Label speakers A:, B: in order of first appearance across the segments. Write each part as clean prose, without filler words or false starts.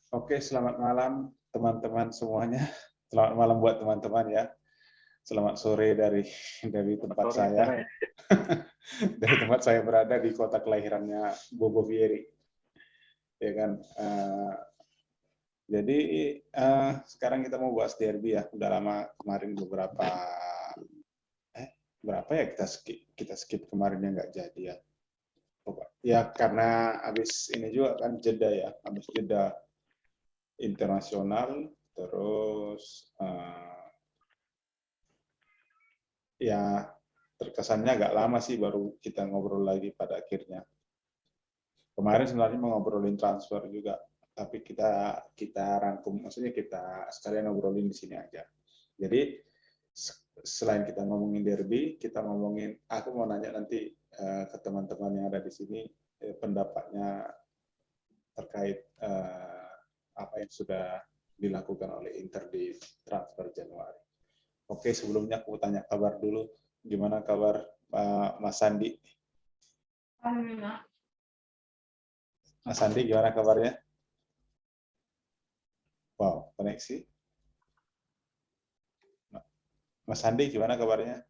A: Oke, selamat malam teman-teman semuanya. Selamat malam buat teman-teman ya. Selamat sore dari tempat
B: Sore
A: saya.
B: sana ya.
A: Dari tempat saya berada di kota kelahirannya Bobo Vieri. Ya kan. Jadi sekarang kita mau bahas derby ya. Udah lama kemarin berapa ya kita skip kemarin yang nggak jadi ya. Ya karena habis ini juga kan jeda ya, habis jeda internasional, terus ya terkesannya agak lama sih baru kita ngobrol lagi pada akhirnya. Kemarin sebenarnya mau ngobrolin transfer juga, tapi kita rangkum, maksudnya kita sekalian ngobrolin di sini aja. Jadi selain kita ngomongin derby, kita ngomongin, aku mau nanya nanti ke teman-teman yang ada di sini pendapatnya terkait apa yang sudah dilakukan oleh Inter di transfer Januari. Oke, sebelumnya aku tanya kabar dulu. Gimana kabar Mas Sandi? Mas Sandi, gimana kabarnya? Wow, koneksi. Mas Sandi, gimana kabarnya?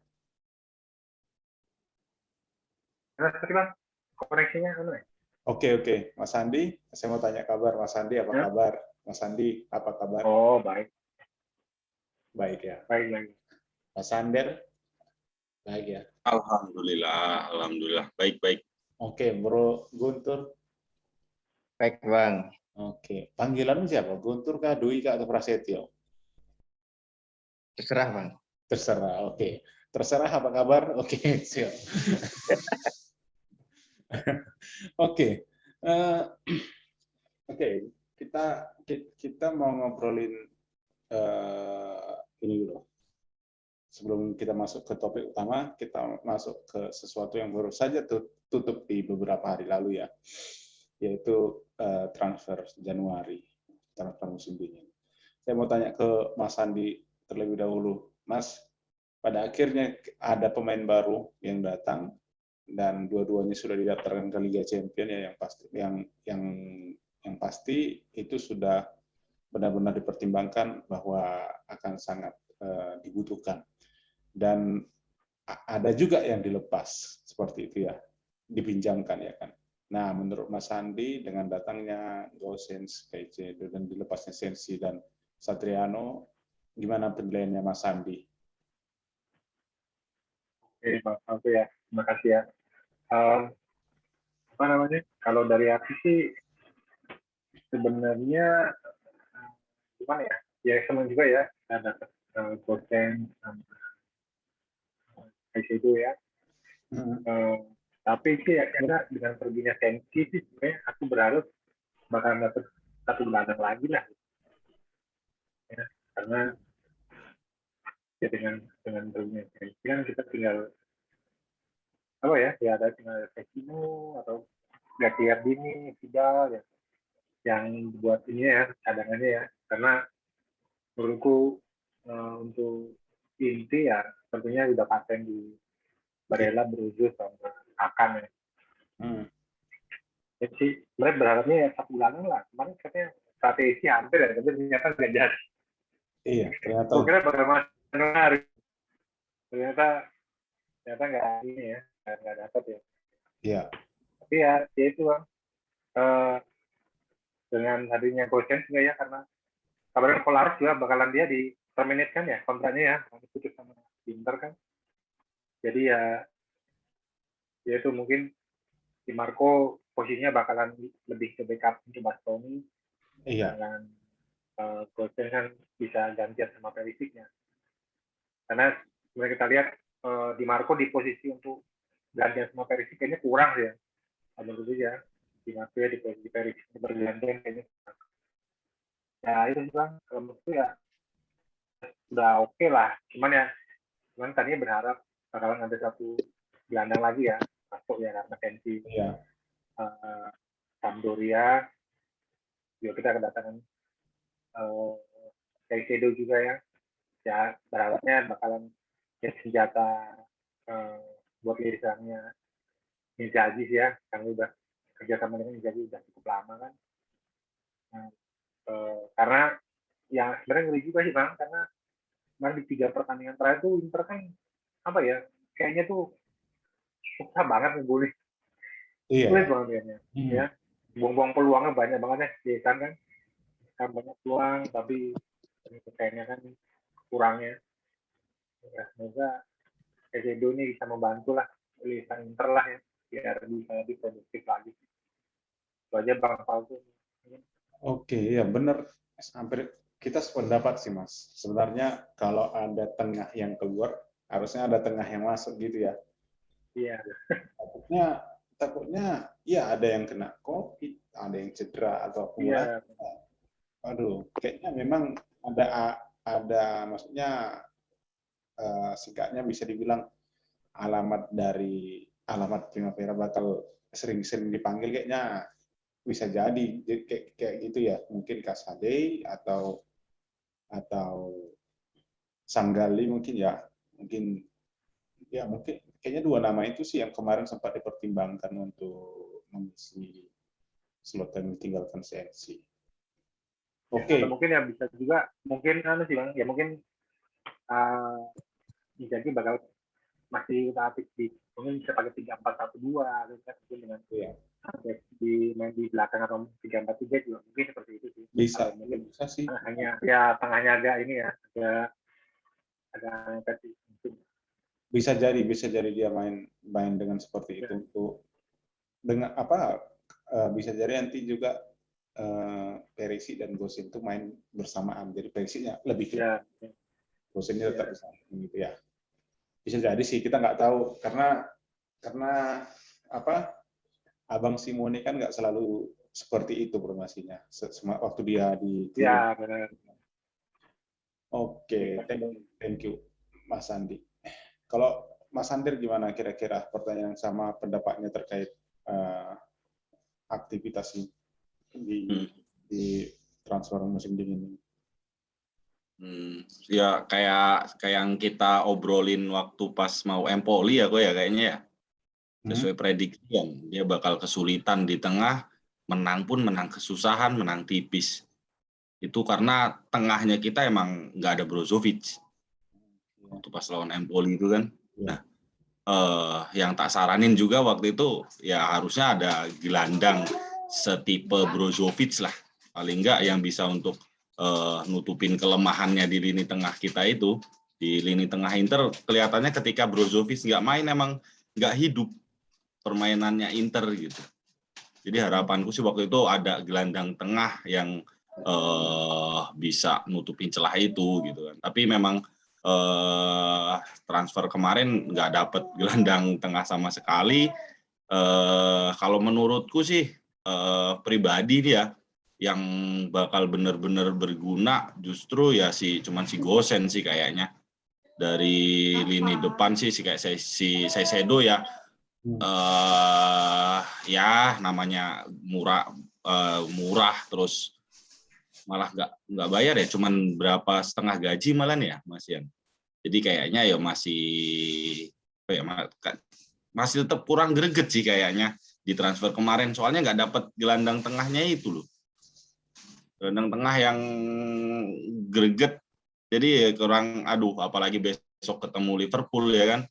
B: Tadi Bang, koneksinya anu ya?
A: Oke. Mas Sandi, saya mau tanya kabar. Mas Sandi, apa
B: Ya?
A: kabar? Mas Sandi, apa kabar?
B: Oh, baik.
A: Baik ya.
B: Baik.
A: Mas Sander, baik ya.
C: Alhamdulillah, baik.
A: Oke, Bro Guntur.
D: Baik, Bang.
A: Oke, panggilanmu siapa? Guntur kah, Dwi kah, atau Prasetyo?
D: Terserah, Bang.
A: Terserah, oke. Terserah apa kabar? Oke, siap. Oke. Oke, kita mau ngobrolin ini dulu. Sebelum kita masuk ke topik utama, kita masuk ke sesuatu yang baru saja tutup di beberapa hari lalu ya, yaitu transfer Januari, transfer musim dingin. Saya mau tanya ke Mas Andi terlebih dahulu. Mas, pada akhirnya ada pemain baru yang datang dan dua-duanya sudah didaftarkan ke Liga Champions ya, yang pasti itu sudah benar-benar dipertimbangkan bahwa akan sangat dibutuhkan. Dan ada juga yang dilepas seperti itu ya, dipinjamkan ya kan. Nah, menurut Mas Andi dengan datangnya Gosens, Kaicedo dan dilepasnya Sensi dan Satriano, gimana penilaiannya Mas Andi?
B: Oke, Bang. Oke ya. Terima kasih ya. Apa namanya? Kalau dari aku sih sebenarnya gimana ya? Ya senang juga ya ada Goten sama itu ya. Tapi sih ya kira dengan perginya Sensi sih sebenarnya aku berharap bakal dapat satu gelandang lagi lah. Ya, karena ya dengan perginya Sensi kan kita tinggal apa ya ada tinggal Sekino atau Gagliardini, Vidal ya, yang buat ini ya cadangannya ya, karena menurutku untuk inti ya tentunya udah paten di Barella, Brugge sama Akan ya. Jadi sih sebenarnya berharapnya ya satu bulan lah, kemarin katanya strategi hampir ya, tapi ternyata nggak jadi.
A: Iya, ternyata.
B: Gue kira bakal menarik, ternyata nggak ini ya, nggak dapat ya.
A: Iya.
B: Tapi ya itu Bang. Dengan hadirnya Gosens juga ya, karena kabarnya Polaris juga bakalan dia di terminate kan ya kontraknya ya, diputus sama Inter kan. Jadi ya itu mungkin di Marco posisinya bakalan lebih ke backup untuk Bastoni.
A: Iya.
B: Dengan Gosens kan bisa gantian sama Perisicnya. Karena sebenarnya kita lihat di Marco di posisi untuk gantian sama Perisic kayaknya kurang sih ya. Menurut ya di Marco ya di posisi Perisic bergantian kayaknya kurang. Ya itu sih Bang, kalau menurutku ya udah oke lah. Cuman tadinya berharap bakalan ada satu gelandang lagi ya masuk ya karena Sensi.
A: Iya.
B: Sampdoria juga kita kedatangan Caicedo juga ya. Ya berharapnya bakalan ya senjata buat lisannya Inzaghi ya, karena udah kerjasama dengan Inzaghi udah cukup lama kan. Nah, Karena ya sebenarnya ngeri juga sih Bang, karena kemarin di 3 pertandingan terakhir tuh Inter kan apa ya, kayaknya tuh susah banget ngegolin, sulit
A: Iya.
B: banget kayaknya. Ya, buang-buang peluangnya banyak banget ya, kan banyak peluang tapi kayaknya kan kurangnya. Ya, semoga Ezedo ini bisa membantu lah, bisa Inter lah ya, biar bisa lebih produktif lagi. Itu aja Bang Falco.
A: Oke, ya benar. Hampir kita sependapat sih, Mas. Sebenarnya kalau ada tengah yang keluar, harusnya ada tengah yang masuk gitu ya.
B: Iya,
A: Takutnya, takutnya ya ada yang kena COVID, ada yang cedera atau akumulasi.
B: iya,
A: Aduh, kayaknya memang ada maksudnya singkatnya bisa dibilang alamat Primavera bakal sering-sering dipanggil kayaknya bisa jadi kayak gitu ya, mungkin Kasade atau Sanggali mungkin mungkin kayaknya dua nama itu sih yang kemarin sempat dipertimbangkan untuk mengisi slot yang ditinggalkan CNC.
B: atau
A: Oke.
B: mungkin ya bisa juga mungkin sih Bang, ya mungkin jadi bakal masih aktif mungkin bisa pakai 3-4-1-2 gitu kan, mungkin dengan
A: Iya.
B: di main di belakang atau 3-4-3 juga mungkin seperti itu sih.
A: Bisa,
B: Kalau mungkin
A: bisa sih.
B: tengahnya agak ini ya, agak
A: Bisa jadi dia main dengan seperti itu untuk dengan bisa jadi nanti juga Perisic dan Gosen itu main bersamaan. Jadi Perisicnya lebih
B: ya,
A: Gosennya tetap bisa gitu ya. Bisa jadi sih, kita nggak tahu karena Abang Simone kan nggak selalu seperti itu formasinya waktu dia di tim.
B: ya benar.
A: Oke, thank you Mas Andi. Kalau Mas Andir gimana kira-kira pertanyaan sama pendapatnya terkait aktivitas di transfer musim dingin ini?
C: Ya kayak yang kita obrolin waktu pas mau Empoli ya kayaknya ya. Sesuai prediksi dia bakal kesulitan di tengah, menang pun menang kesusahan, menang tipis. Itu karena tengahnya kita emang nggak ada Brozovic. Waktu pas lawan Empoli itu kan. Nah, yang tak saranin juga waktu itu ya harusnya ada gelandang setipe Brozovic lah. Paling nggak yang bisa untuk nutupin kelemahannya di lini tengah kita itu. Di lini tengah Inter kelihatannya ketika Brozovic nggak main emang nggak hidup permainannya Inter gitu. Jadi harapanku sih waktu itu ada gelandang tengah yang bisa nutupin celah itu gitu kan. Tapi memang transfer kemarin nggak dapet gelandang tengah sama sekali. Kalau menurutku sih pribadi dia yang bakal benar-benar berguna justru ya cuman si Gosen sih kayaknya. Dari lini depan sih kayak si Saicedo ya. Ya namanya murah terus malah nggak bayar ya, cuman berapa setengah gaji malah ya Mas Ian. Jadi kayaknya ya masih tetap kurang greget sih kayaknya di transfer kemarin, soalnya nggak dapat gelandang tengahnya itu loh, gelandang tengah yang greget. Jadi ya kurang, apalagi besok ketemu Liverpool ya kan.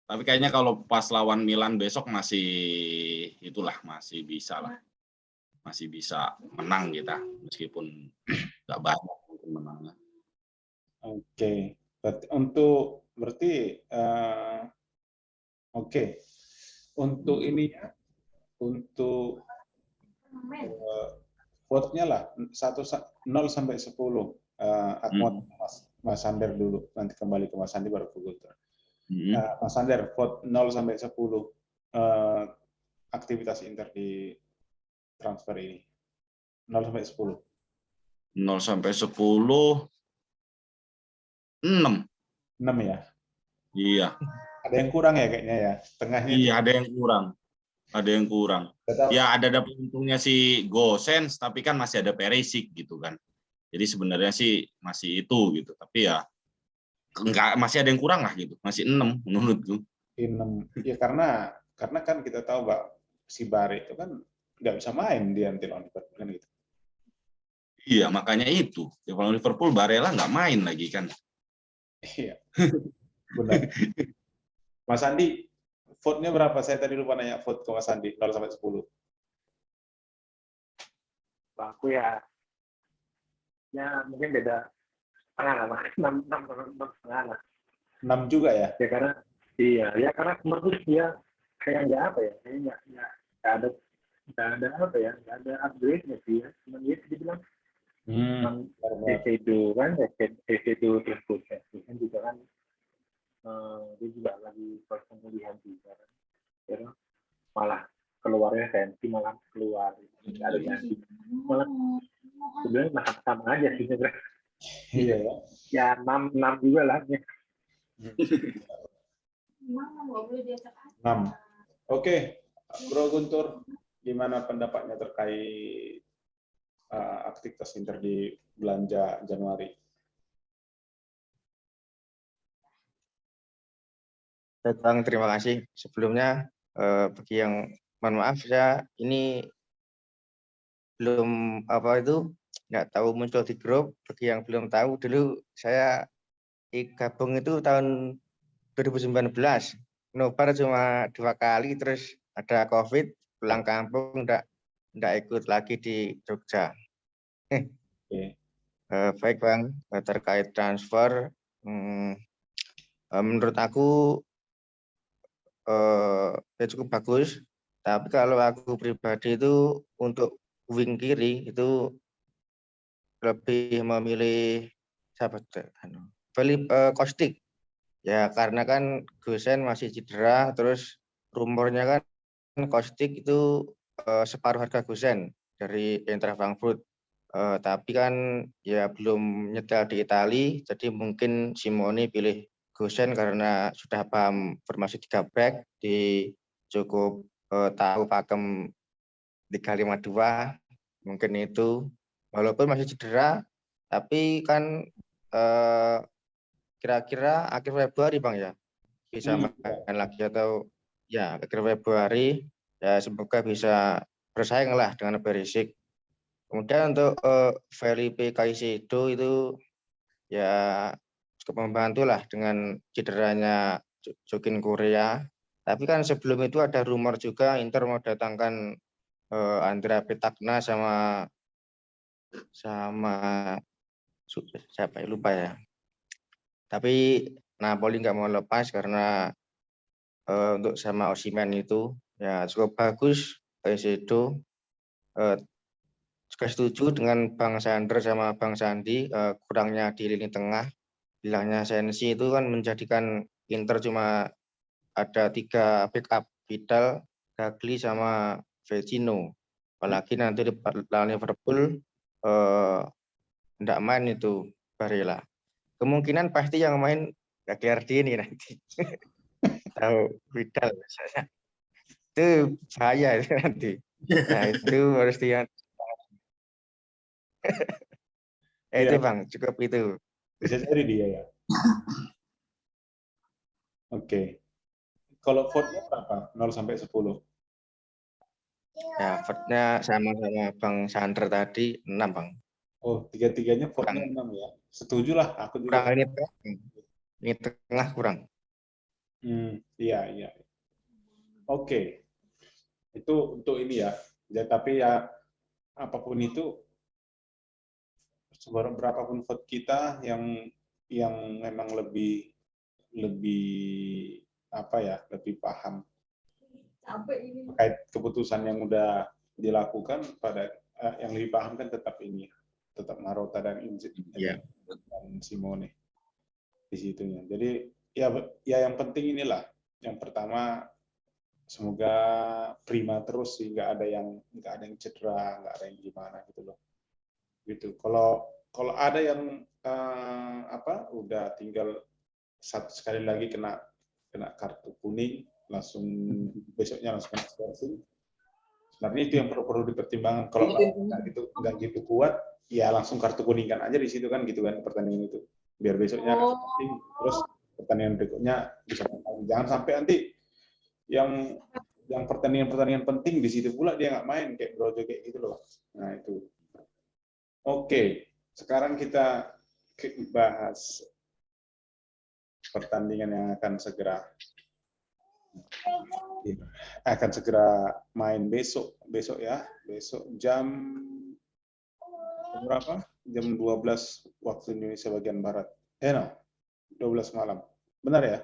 C: Tapi kayaknya kalau pas lawan Milan besok masih bisa lah. Masih bisa menang kita, meskipun nggak banyak menangnya.
A: Oke. Untuk ininya, untuk vote-nya lah 0 sampai 10. Aku Mas Sander dulu, nanti kembali ke Mas Andi baru ke Gulter. Mas Sander, vote 0 sampai 10 aktivitas Inter di transfer ini. 0 sampai 10.
C: 0 sampai 10 6.
A: 6 ya?
C: Iya.
A: Ada yang kurang ya kayaknya ya? Tengahnya
C: iya, ada yang kurang.
A: Tetap.
C: Ya ada untungnya si Gosens, tapi kan masih ada Perisic gitu kan. Jadi sebenarnya sih masih itu gitu, tapi ya masih ada yang kurang lah gitu. Masih 6 menurutku.
A: 6. Ya karena kan kita tahu Mbak, si Bare itu kan nggak bisa main di lawan Liverpool kan gitu.
C: Iya, makanya itu. Ya, kalau Liverpool, Barella nggak main lagi kan.
A: Iya, benar. Mas Andi, vote-nya berapa? Saya tadi lupa nanya vote ke Mas Andi, 0 sampai 10.
B: Aku ya mungkin beda setengah lah, Mas. 6 setengah lah.
A: 6 juga ya?
B: Ya karena ya karena menurut dia kayak nggak apa ya, kayak nggak ada apa ya, nggak ada upgrade-nya sih ya. Cuman dia bilang
A: Benar.
B: Esedo kan, Esedo terus Gosens kan juga kan, dia juga lagi proses pemulihan juga kan. Ya, malah keluarnya Sensi malah keluar, nggak ada ganti. Malah sebenarnya sama aja sih sebenarnya.
A: Iya ya.
B: Ya 6 juga lah.
A: 6. Oke, Bro Guntur, gimana pendapatnya terkait aktivitas Inter di belanja Januari?
D: Baik, Bang, terima kasih. Sebelumnya, bagi yang mohon maaf, saya ini belum nggak tahu muncul di grup. Bagi yang belum tahu, dulu saya gabung itu tahun 2019. Nobar cuma 2 kali, terus ada COVID, pulang kampung, nggak ikut lagi di Jogja.
A: Oke.
D: Baik, Bang, terkait transfer, menurut aku ya cukup bagus. Tapi kalau aku pribadi itu untuk wing kiri itu lebih memilih Kostik. Ya karena kan Gosens masih cedera, terus rumornya kan Kostik itu separuh harga Gosens dari Eintracht Frankfurt. Tapi kan ya belum nyetel di Itali, jadi mungkin Simone pilih Gosens karena sudah paham formasi 3 back, di cukup tahu pakem 352, mungkin itu. Walaupun masih cedera, tapi kan kira-kira akhir Februari, Bang, ya bisa main lagi, atau ya akhir Februari, ya semoga bisa bersaing lah dengan Perisic. Kemudian untuk Felipe Caicedo itu ya cukup membantu lah dengan cederanya Jokin Korea. Tapi kan sebelum itu ada rumor juga Inter mau datangkan Andrea Petagna sama siapa ya, lupa ya. Tapi Napoli nggak mau lepas karena untuk sama Osimhen itu ya cukup bagus. Caicedo juga setuju dengan Bang Sander sama Bang Sandi, kurangnya di lini tengah. Bilangnya Sensi itu kan menjadikan Inter cuma ada 3 backup, Vidal, Gagli, sama Vecino. Apalagi nanti di lawan Liverpool enggak main itu Barella. Kemungkinan pasti yang main Gagliardini nanti. Tahu Vidal misalnya. Itu bahaya itu nanti. Nah, itu harus itu
A: Iya,
D: Bang, cukup itu.
A: bisa jadi dia ya. Oke. Kalau vote-nya berapa? 0 sampai 10.
D: Ya, vote-nya sama-sama Bang Sander tadi 6, Bang.
A: Oh, tiga-tiganya vote-nya 6 ya. Setuju lah, aku juga.
D: Kurang ini tengah kurang.
A: Iya, iya. Oke. Itu untuk ini ya. Ya, tapi ya apapun itu, berapapun vote kita yang memang lebih apa ya, lebih paham terkait keputusan yang udah dilakukan, pada yang lebih paham kan tetap Marotta dan Simone di situnya. Jadi ya yang penting inilah, yang pertama semoga prima terus sih, nggak ada yang cedera, nggak ada yang gimana gitu loh. Gitu. Kalau ada yang udah tinggal sekali lagi kena kartu kuning, langsung besoknya langsung kena scoring. Sebenarnya itu yang perlu dipertimbangkan. Kalau nggak gitu kuat, ya langsung kartu kuning kan aja di situ kan, gitu kan, pertandingan itu. Biar besoknya terus pertandingan berikutnya bisa main. Jangan sampai nanti yang pertandingan penting di situ pula dia nggak main, kayak Brojo kayak gitu loh. Nah itu Oke, sekarang kita bahas pertandingan yang akan segera main besok ya. Besok jam berapa? Jam 12 waktu Indonesia bagian barat. No, 12 malam. Benar ya?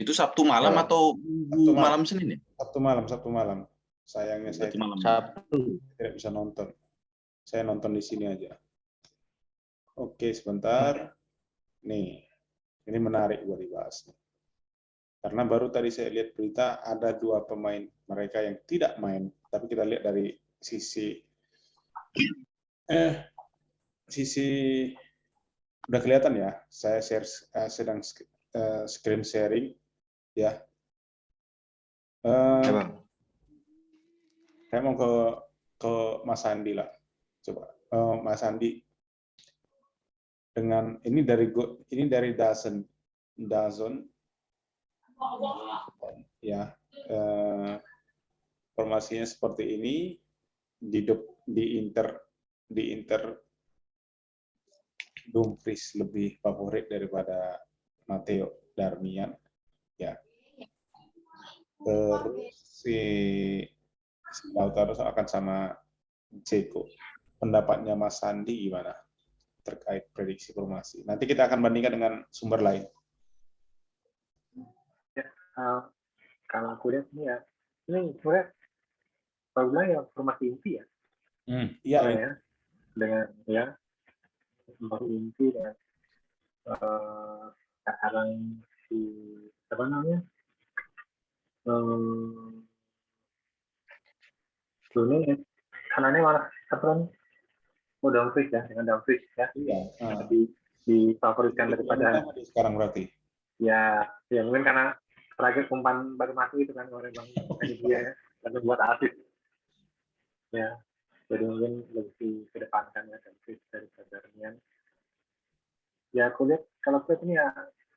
C: Itu Sabtu malam
A: Ya,
C: atau
A: Sabtu malam.
C: malam Senin ya?
A: Sabtu malam. Sayangnya saya
C: Berarti malam.
D: Sabtu.
A: tidak bisa nonton. Saya nonton di sini aja. Oke, sebentar. Nih, ini menarik buat dibahas. Karena baru tadi saya lihat berita ada 2 pemain mereka yang tidak main. Tapi kita lihat dari sisi udah kelihatan ya. Saya sedang screen sharing ya.
D: Ya, Bang.
A: Saya mau ke Mas Andi lah. Coba Mas Andi dengan ini dari Dazn ya. Formasinya seperti ini di Inter Dumfries lebih favorit daripada Matteo Darmian ya. Terus si Lautaro akan sama Dzeko. Pendapatnya Mas Sandi gimana terkait prediksi formasi? Nanti kita akan bandingkan dengan sumber lain.
B: Kalau aku lihat ini ya, ini sebenarnya kalau bilang ya formasi inti ya.
A: Iya.
B: Ya, dengan ya formasi inti dan sekarang si apa namanya ini kanannya malah Catron Dumfries ya, dengan Dumfries ya.
A: Iya.
B: Tapi difavoritkan daripada
A: sekarang berarti.
B: Ya mungkin karena terakhir umpan baru masuk itu kan oleh Bang dia ya, lalu buat asis. Ya, jadi mungkin lebih kedepankan ya Dumfries daripada Darmian. Ya aku lihat kalau saya ini ya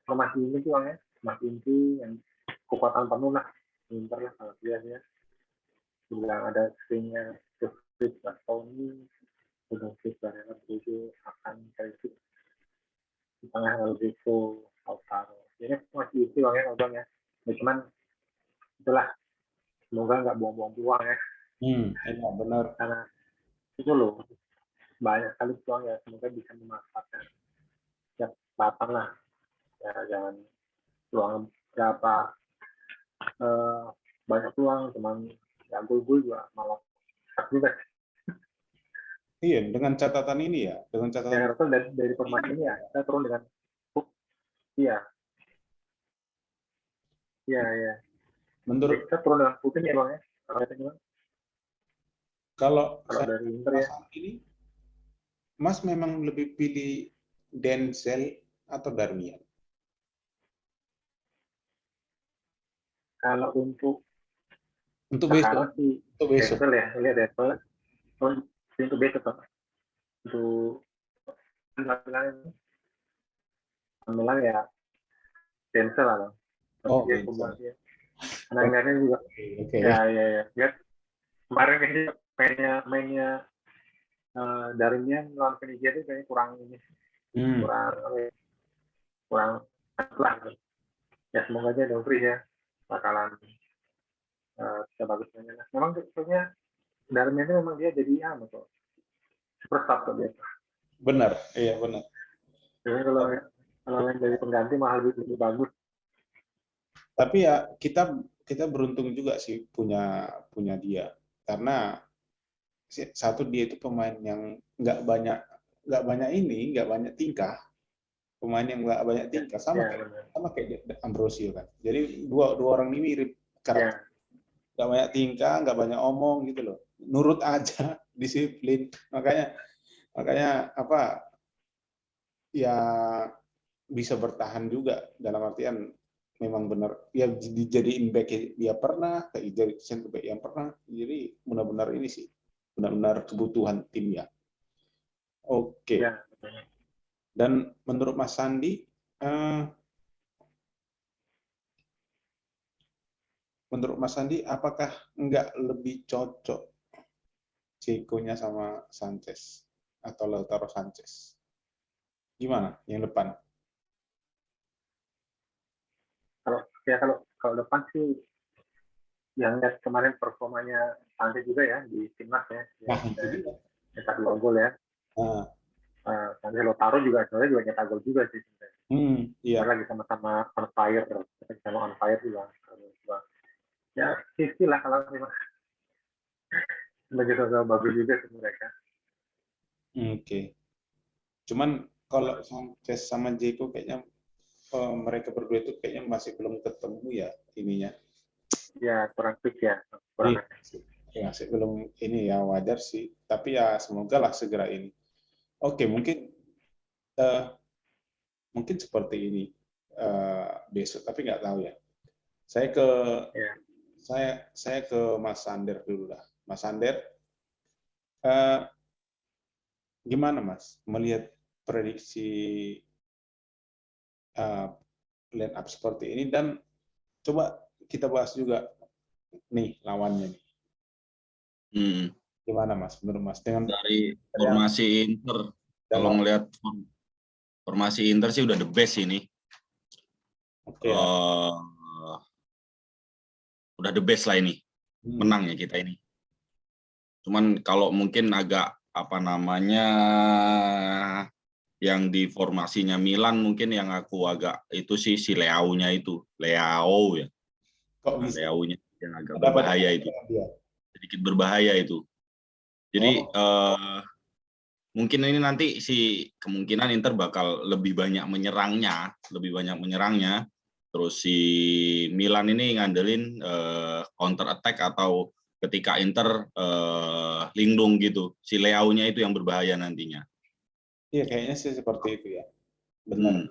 B: formasi ini sih Bang ya, formasi inti yang kekuatan penuh lah, Inter lah kalau dia ya. Bilang ada screennya Dumfries, Bastoni, Dumfries, Barella, itu akan kritik di tengah Rodrigo, Lautaro. Ini masih isi Bang ya, Bang ya. Ya, cuman itulah, semoga nggak buang-buang peluang ya.
A: Iya benar.
B: Karena itu loh banyak sekali peluang ya, semoga bisa memanfaatkan setiap batang lah. Ya jangan peluang berapa banyak peluang, cuman ya gol juga malah juga.
A: Iya, dengan catatan ini ya, dengan catatan
B: dari formasi ini ya, kita turun dengan iya. Menurut kita turun dengan Putin ya Bang ya.
A: Kalau
B: dari Inter ya.
A: Ini, Mas memang lebih pilih Denzel atau Darmian?
B: Kalau untuk
A: besok
B: sih Denzel ya, lihat Denzel. Untuk besok Pak. Untuk Milan ya Denzel lah. Dia pembagian. Karena juga. Ya. Lihat kemarin mainnya Darmian lawan Venezia itu kayaknya kurang lah. Ya semoga aja Dumfries ya bakalan bisa bagus mainnya. Memang sebetulnya Darmian itu memang dia jadi super sub tuh dia.
A: Benar, iya benar.
B: Jadi kalau main dari pengganti malah lebih bagus.
A: Tapi ya kita beruntung juga sih punya dia, karena satu dia itu pemain yang nggak banyak tingkah, pemain yang nggak banyak tingkah sama kayak Ambrosio kan. Jadi dua orang ini mirip karakter. Nggak banyak tingkah, nggak banyak omong gitu loh, nurut aja, disiplin. Makanya apa ya bisa bertahan juga, dalam artian memang benar ya dijadiin back dia pernah, kayak jadi center back yang pernah, jadi benar-benar ini sih benar-benar kebutuhan tim ya. Oke. Dan menurut Mas Sandi, apakah nggak lebih cocok Dzeko-nya sama Sanchez atau Lautaro Sanchez? Gimana yang depan?
B: Kalau depan sih yang lihat kemarin performanya Sanchez juga ya di timnas ya,
A: Nah, itu dia.
B: nyetak 2 gol ya.
A: Nah,
B: Sanchez Lautaro juga sebenarnya juga nyetak gol juga sih sebenarnya.
A: iya.
B: Lagi sama-sama on fire, sama on fire juga. Ya, sisi lah kalau memang begitu bagus juga sih mereka.
A: Oke. Cuman kalau Sanchez sama Dzeko kayaknya mereka berdua itu kayaknya masih belum ketemu ya ininya.
B: Ya, kurang fit ya. Kurang
A: Ya, masih belum ini ya, wajar sih. Tapi ya semoga lah segera ini. Oke, mungkin seperti ini besok, tapi nggak tahu ya. Saya ke
B: ya.
A: saya ke Mas Sander dulu lah. Mas Sander, gimana Mas melihat prediksi line up seperti ini, dan coba kita bahas juga nih lawannya nih. Gimana Mas menurut Mas dengan
C: dari formasi Inter? Kalau ngelihat formasi Inter sih udah the best ini.
A: Oke.
C: Udah the best lah ini. Menang ya kita ini. Cuman kalau mungkin agak yang di formasinya Milan mungkin yang aku agak itu sih si Leao-nya itu. Leao ya. Leao-nya yang agak berbahaya itu. Sedikit berbahaya itu. Jadi mungkin ini nanti kemungkinan Inter bakal lebih banyak menyerangnya. Terus si Milan ini ngandelin counter attack atau ketika Inter lindung gitu. Si Leao-nya itu yang berbahaya nantinya.
A: Iya, kayaknya sih seperti itu ya. Benar.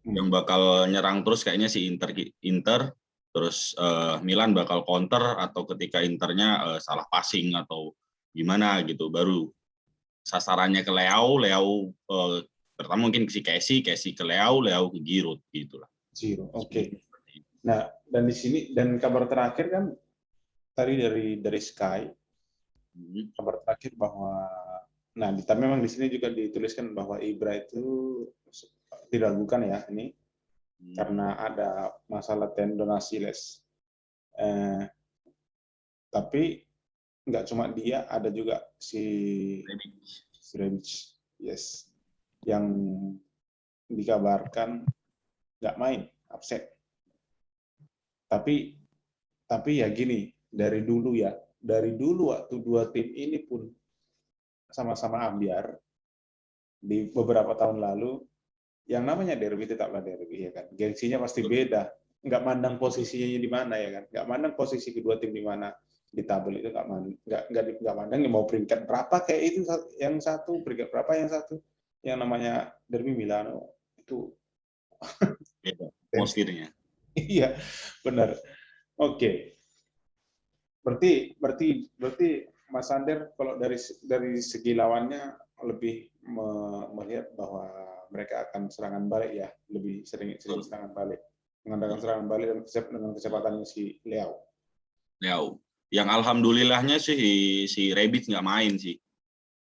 C: Yang bakal nyerang terus kayaknya si Inter terus Milan bakal counter, atau ketika Internya salah passing atau gimana gitu, baru sasarannya ke Leao pertama mungkin si Casey ke Leao ke Giroud gitulah.
A: Giroud, oke. Nah, dan di sini dan kabar terakhir kan tadi dari Sky, kabar terakhir bahwa memang di sini juga dituliskan bahwa Ibra itu diragukan ya ini karena ada masalah tendon Achilles. Tapi nggak cuma dia, ada juga si Rebic, yes, yang dikabarkan nggak main, absen. Tapi ya gini, dari dulu waktu dua tim ini pun sama-sama ambyar di beberapa tahun lalu, yang namanya derby tetaplah derby ya kan. Gengsinya pasti beda, nggak mandang posisinya di mana ya kan, nggak mandang posisi kedua tim di mana di tabel itu, nggak mandang mau peringkat berapa kayak itu yang satu, peringkat berapa yang satu, yang namanya derby Milano itu
C: atmosfernya.
A: Iya, benar. Oke. Berarti Mas Sander kalau dari segi lawannya lebih melihat bahwa mereka akan serangan balik ya, lebih sering serangan balik, mengandalkan serangan balik dengan kecepatannya si Leao.
C: Yang alhamdulillahnya sih si Rebic nggak main sih.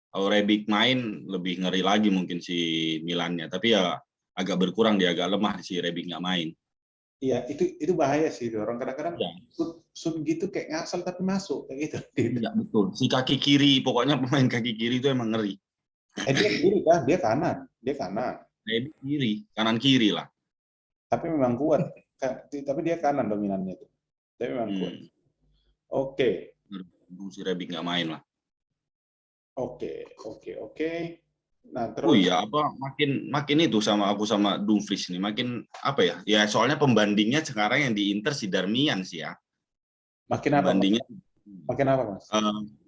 C: Kalau Rebic main lebih ngeri lagi mungkin si Milannya, tapi ya agak berkurang, dia agak lemah si Rebic nggak main.
A: Iya, itu bahaya sih, orang kadang-kadang shoot gitu kayak ngasal tapi masuk kayak gitu.
C: Iya betul. Si kaki kiri, pokoknya pemain kaki kiri itu emang ngeri.
A: Dia kiri kan, dia kanan.
C: Rebic kiri, kanan kiri lah.
A: Tapi memang kuat. Tapi dia kanan dominannya itu. Tapi memang kuat. Oke.
C: Si Rebic nggak main lah.
A: Oke. Nah, terus
C: makin itu sama Dumfries nih, makin apa ya? Ya soalnya pembandingnya sekarang yang di Inter si Darmian sih ya.
A: Makin apa Mas?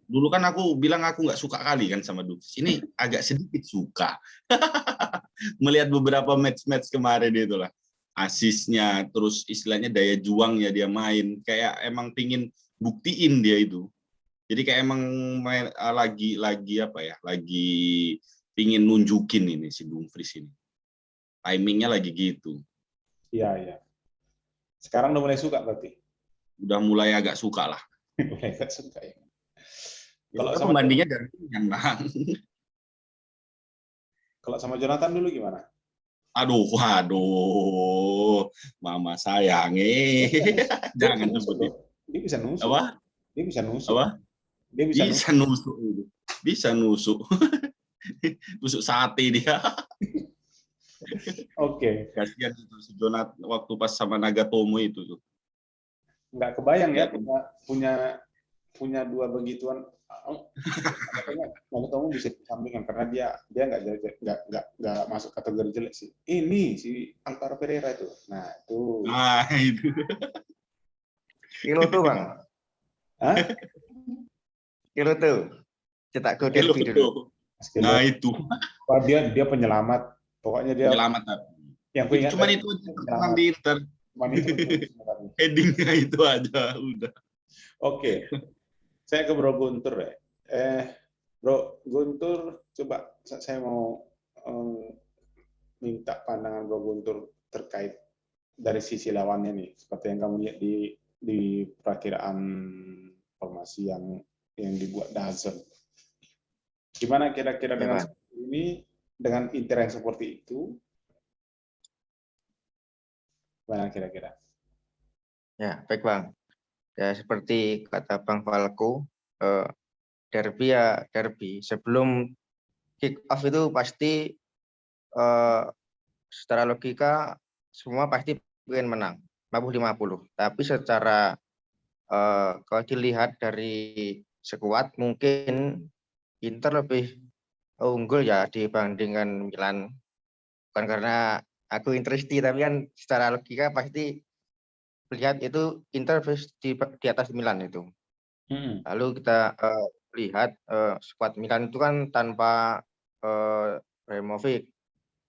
C: Dulu kan aku bilang aku nggak suka kali kan sama Dumfries. Ini agak sedikit suka. Melihat beberapa match kemarin itulah. Asisnya, terus istilahnya daya juangnya dia main. Kayak emang pingin buktiin dia itu. Jadi kayak emang lagi pingin nunjukin ini si Dumfries ini. Timingnya lagi gitu.
A: Iya. Sekarang udah mulai suka berarti?
C: Udah mulai agak suka lah.
A: Mulai agak suka ya.
C: Kalau pembandingnya dari yang
A: Kalau sama Jonathan dulu gimana?
C: Aduh, waduh, mama sayangi.
A: Dia bisa
C: Jangan
A: nusuk
C: sebut
A: loh.
C: itu.
A: Dia bisa nusuk.
C: Apa?
A: Dia bisa nusuk.
C: Apa?
A: Dia bisa
C: Bisa
A: nusuk.
C: nusuk. Bisa nusuk. Tusuk sate dia.
A: Oke.
C: Kasihan itu si Jonathan waktu pas sama Nagatomo itu tuh.
A: Nggak kebayang ya
C: Nggak-
A: punya dua begituan. Nagatomo bisa disampingkan karena dia nggak masuk kategori jelek sih. Ini si Alvaro Pereira itu. Nah itu.
C: Nah, itu.
D: Kilo tuh bang,
A: Hah?
D: kilo tuh. Cetak gol
C: Hello,
D: derby dulu.
C: tuh. Nah, itu.
A: Wah, dia penyelamat. Pokoknya dia
C: Penyelamat.
A: yang
C: Itu
A: kuingat
C: cuman
A: dari
C: itu aja pertemuan
A: penyelamat.
C: di Inter.
A: Cuman itu.
C: Headingnya itu aja udah.
A: Oke. Saya ke Bro Guntur ya. Bro Guntur, coba saya mau minta pandangan Bro Guntur terkait dari sisi lawannya nih, seperti yang kamu lihat di perakiraan formasi yang dibuat Dazen. Gimana kira-kira
D: Ya,
A: dengan
D: Bang.
A: ini, dengan Inter yang seperti itu, gimana kira-kira?
D: Ya, baik Bang. Ya, seperti kata Bang Falco, derby ya derby. Sebelum kick off itu pasti secara logika semua pasti ingin menang 50-50. Tapi secara kalau dilihat dari skuad mungkin Inter lebih unggul ya dibandingkan Milan. Bukan karena aku Interisti, tapi kan secara logika pasti lihat itu Inter di atas Milan itu. Lalu kita lihat skuad Milan itu kan tanpa Ibrahimovic.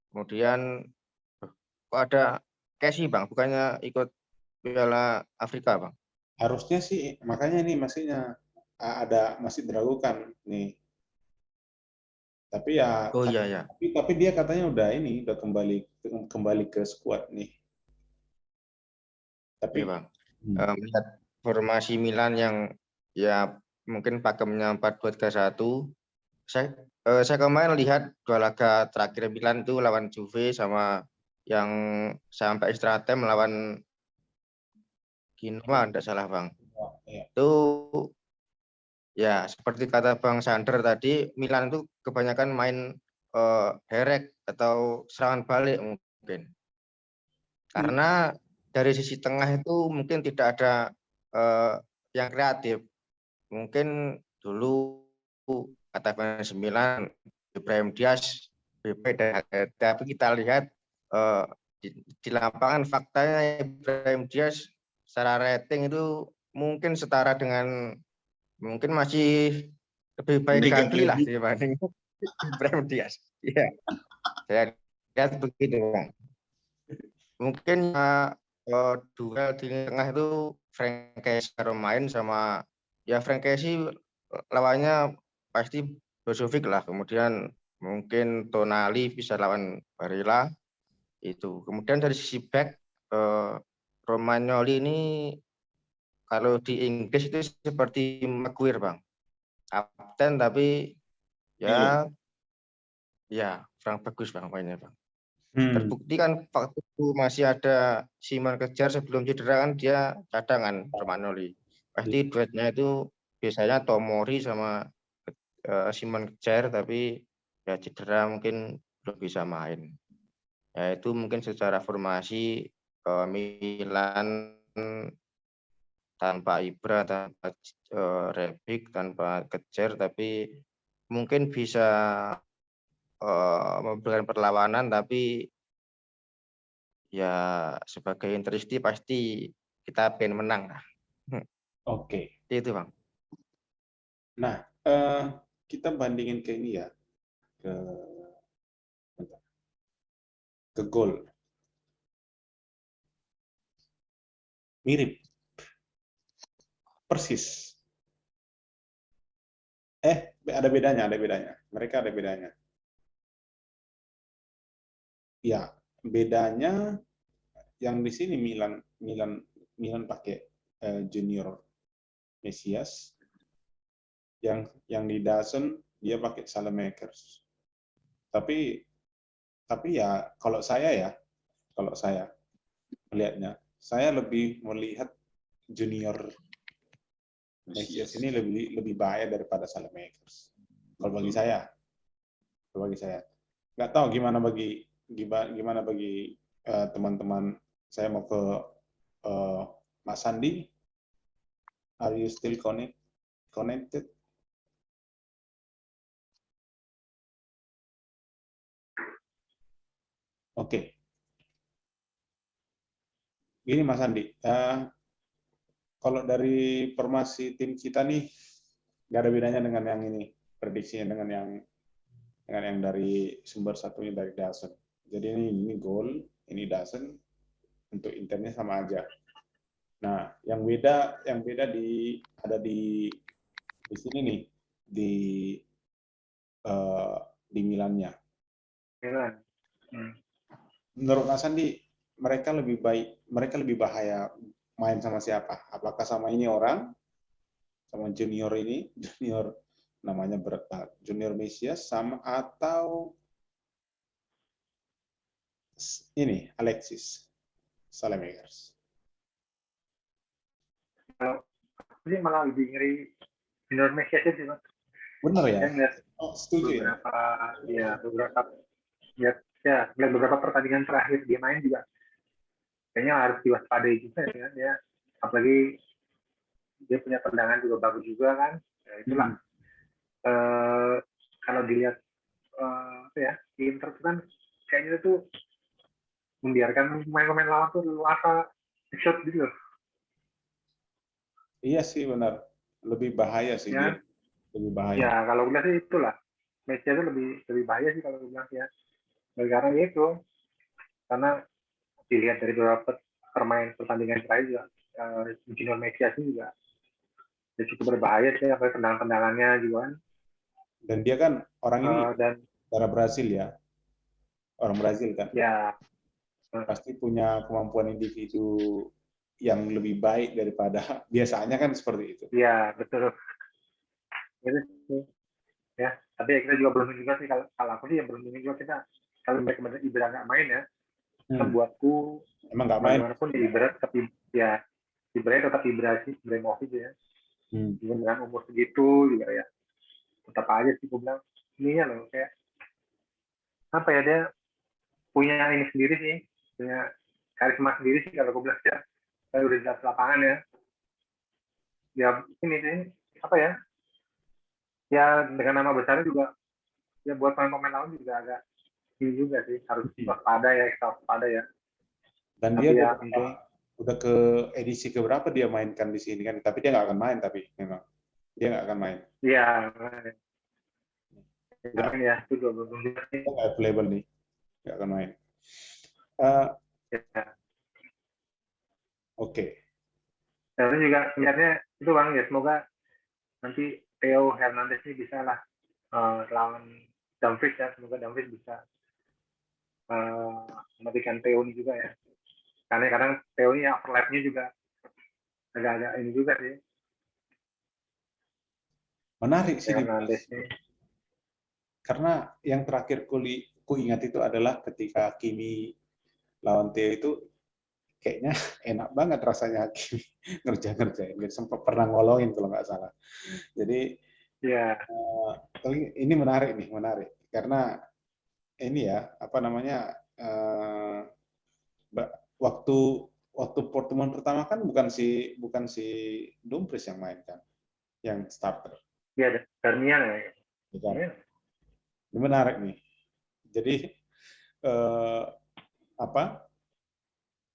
D: Kemudian kok ada Casey Bang, bukannya ikut Piala Afrika Bang?
A: Harusnya sih, makanya ini maksudnya masih diragukan nih. Tapi ya,
D: Oh iya ya,
A: tapi dia katanya udah kembali ke skuad nih. Tapi
D: iya Bang. Melihat formasi Milan yang ya mungkin pakemnya 4-2-3-1. Saya kemarin lihat dua laga terakhir Milan itu lawan Juve sama yang sampai extra time melawan Genoa, tidak salah Bang.
A: ya,
D: Itu ya seperti kata Bang Sander tadi, Milan itu kebanyakan main direct atau serangan balik mungkin. Karena dari sisi tengah itu mungkin tidak ada yang kreatif. Mungkin dulu kata fans Milan Ibrahim Diaz BP, tapi kita lihat di lapangan faktanya Ibrahim Diaz secara rating itu mungkin setara dengan mungkin masih lebih baik Gakli lah dibanding Ibrahim Diaz. Iya, saya lihat begitu Bang. Mungkin duel di tengah itu Frank Kessie main sama ya Frank Kessie lawannya pasti Brozovic lah. Kemudian mungkin Tonali bisa lawan Barilla itu. Kemudian dari sisi back Romagnoli ini kalau di Inggris itu seperti Maguire Bang. Kapten tapi ya kurang bagus Bang mainnya Bang. Terbukti kan waktu itu masih ada Simon Kejar sebelum cedera kan dia cadangan Romagnoli. Pasti duetnya itu biasanya Tomori sama Simon Kejar, tapi ya cedera mungkin belum bisa main. Ya itu mungkin secara formasi Milan tanpa Ibra, tanpa Rebic, tanpa Kejar, tapi mungkin bisa memberikan perlawanan, tapi ya sebagai Interisti pasti kita pengen menang.
A: Oke.
D: Itu Bang.
A: Nah, kita bandingin ke ini ya, ke gol. Mirip. Persis. Ada bedanya. Mereka ada bedanya. Ya, bedanya yang di sini Milan pakai Junior Mesias, yang di Dazen dia pakai Salamakers. Tapi Tapi ya kalau saya melihatnya, saya lebih melihat junior Mesias ini lebih bahaya daripada Saelemaekers. Kalau bagi saya, nggak tahu gimana bagi teman-teman. Saya mau ke Mas Sandi. Are you still connected? Oke. Gini Mas Andi, kalau dari formasi tim kita nih, nggak ada bedanya dengan yang ini, prediksinya dengan yang dari sumber satunya dari Dasen. Jadi ini goal, ini Dasen, untuk internnya sama aja. Nah, yang beda ada di sini nih, di Milannya.
B: Milan.
A: Menurut Mas Andi, mereka lebih bahaya main sama siapa? Apakah sama ini orang, sama junior namanya berat banget, junior Mesias, sama atau ini Alexis Saelemaekers?
B: Kalau ini malah lebih ngeri junior Mesias aja sih, Mas.
A: Bener ya?
B: Saya ngeliat
A: Setuju ya?
B: beberapa pertandingan terakhir dia main juga kayaknya harus diwaspadai juga ya. Dia apalagi dia punya tendangan juga bagus juga kan. Ya, itulah. Kalau dilihat Inter itu kan kayaknya itu membiarkan pemain-pemain lawan tuh luasa shot gitu loh.
A: Iya sih benar. Lebih bahaya sih
B: ya.
A: dia. Lebih bahaya.
B: Ya kalau gue lihat sih itulah. Messi itu lebih bahaya sih kalau gue bilang ya. Karena itu karena dilihat dari beberapa pertandingan terakhir juga junior Messi juga cukup berbahaya sih, apa tendangan-tendangannya juga kan.
A: Dan dia kan orang ini
B: darah
A: Brasil ya. Orang Brasil kan.
B: Ya.
A: Pasti punya kemampuan individu yang lebih baik daripada biasanya kan seperti itu.
B: Iya, betul. Itu sih. Ya, tapi kita juga belum juga sih kalau aku sih yang belum juga kita kalau mereka Ibra nggak main ya. Buatku
A: emang nggak main.
B: Bagaimanapun Ibra tapi ya Ibra tetap Ibrahimovic ya. Dengan umur segitu juga ya. Tetap aja sih gue bilang ini ya loh kayak apa ya, dia punya ini sendiri sih, punya karisma sendiri sih kalau gue bilang ya. Saya udah jelas lapangan ya. Ya ini sih apa ya? Ya dengan nama besarnya juga ya buat pemain-pemain lawan juga agak ini juga sih, harus waspada ya, kita waspada ya.
A: Dan tapi dia udah ke edisi keberapa dia mainkan di sini kan, tapi dia nggak akan main, tapi memang dia nggak akan main.
B: Iya. Ya itu juga belum
A: nggak available nih, nggak akan main. Oke.
B: Dan juga sebenarnya itu Bang ya, semoga nanti Theo Hernandez ini bisa lah lawan Dumfries ya, semoga Dumfries bisa mematikan Theo ini juga ya, karena kadang Theo ini overlap-nya juga agak-agak ini juga sih.
A: Menarik sih
B: Hernandez ini.
A: Karena yang terakhir ku ingat itu adalah ketika Kimi lawan Theo itu kayaknya enak banget rasanya Kimi ngerjain, sempat pernah ngolongin kalau nggak salah. Jadi
B: ya.
A: Ini menarik karena ini ya apa namanya waktu pertemuan pertama kan bukan si Dumfries yang main kan, yang starter.
B: Iya, Darmian ya.
A: Ya. Ini menarik nih. Jadi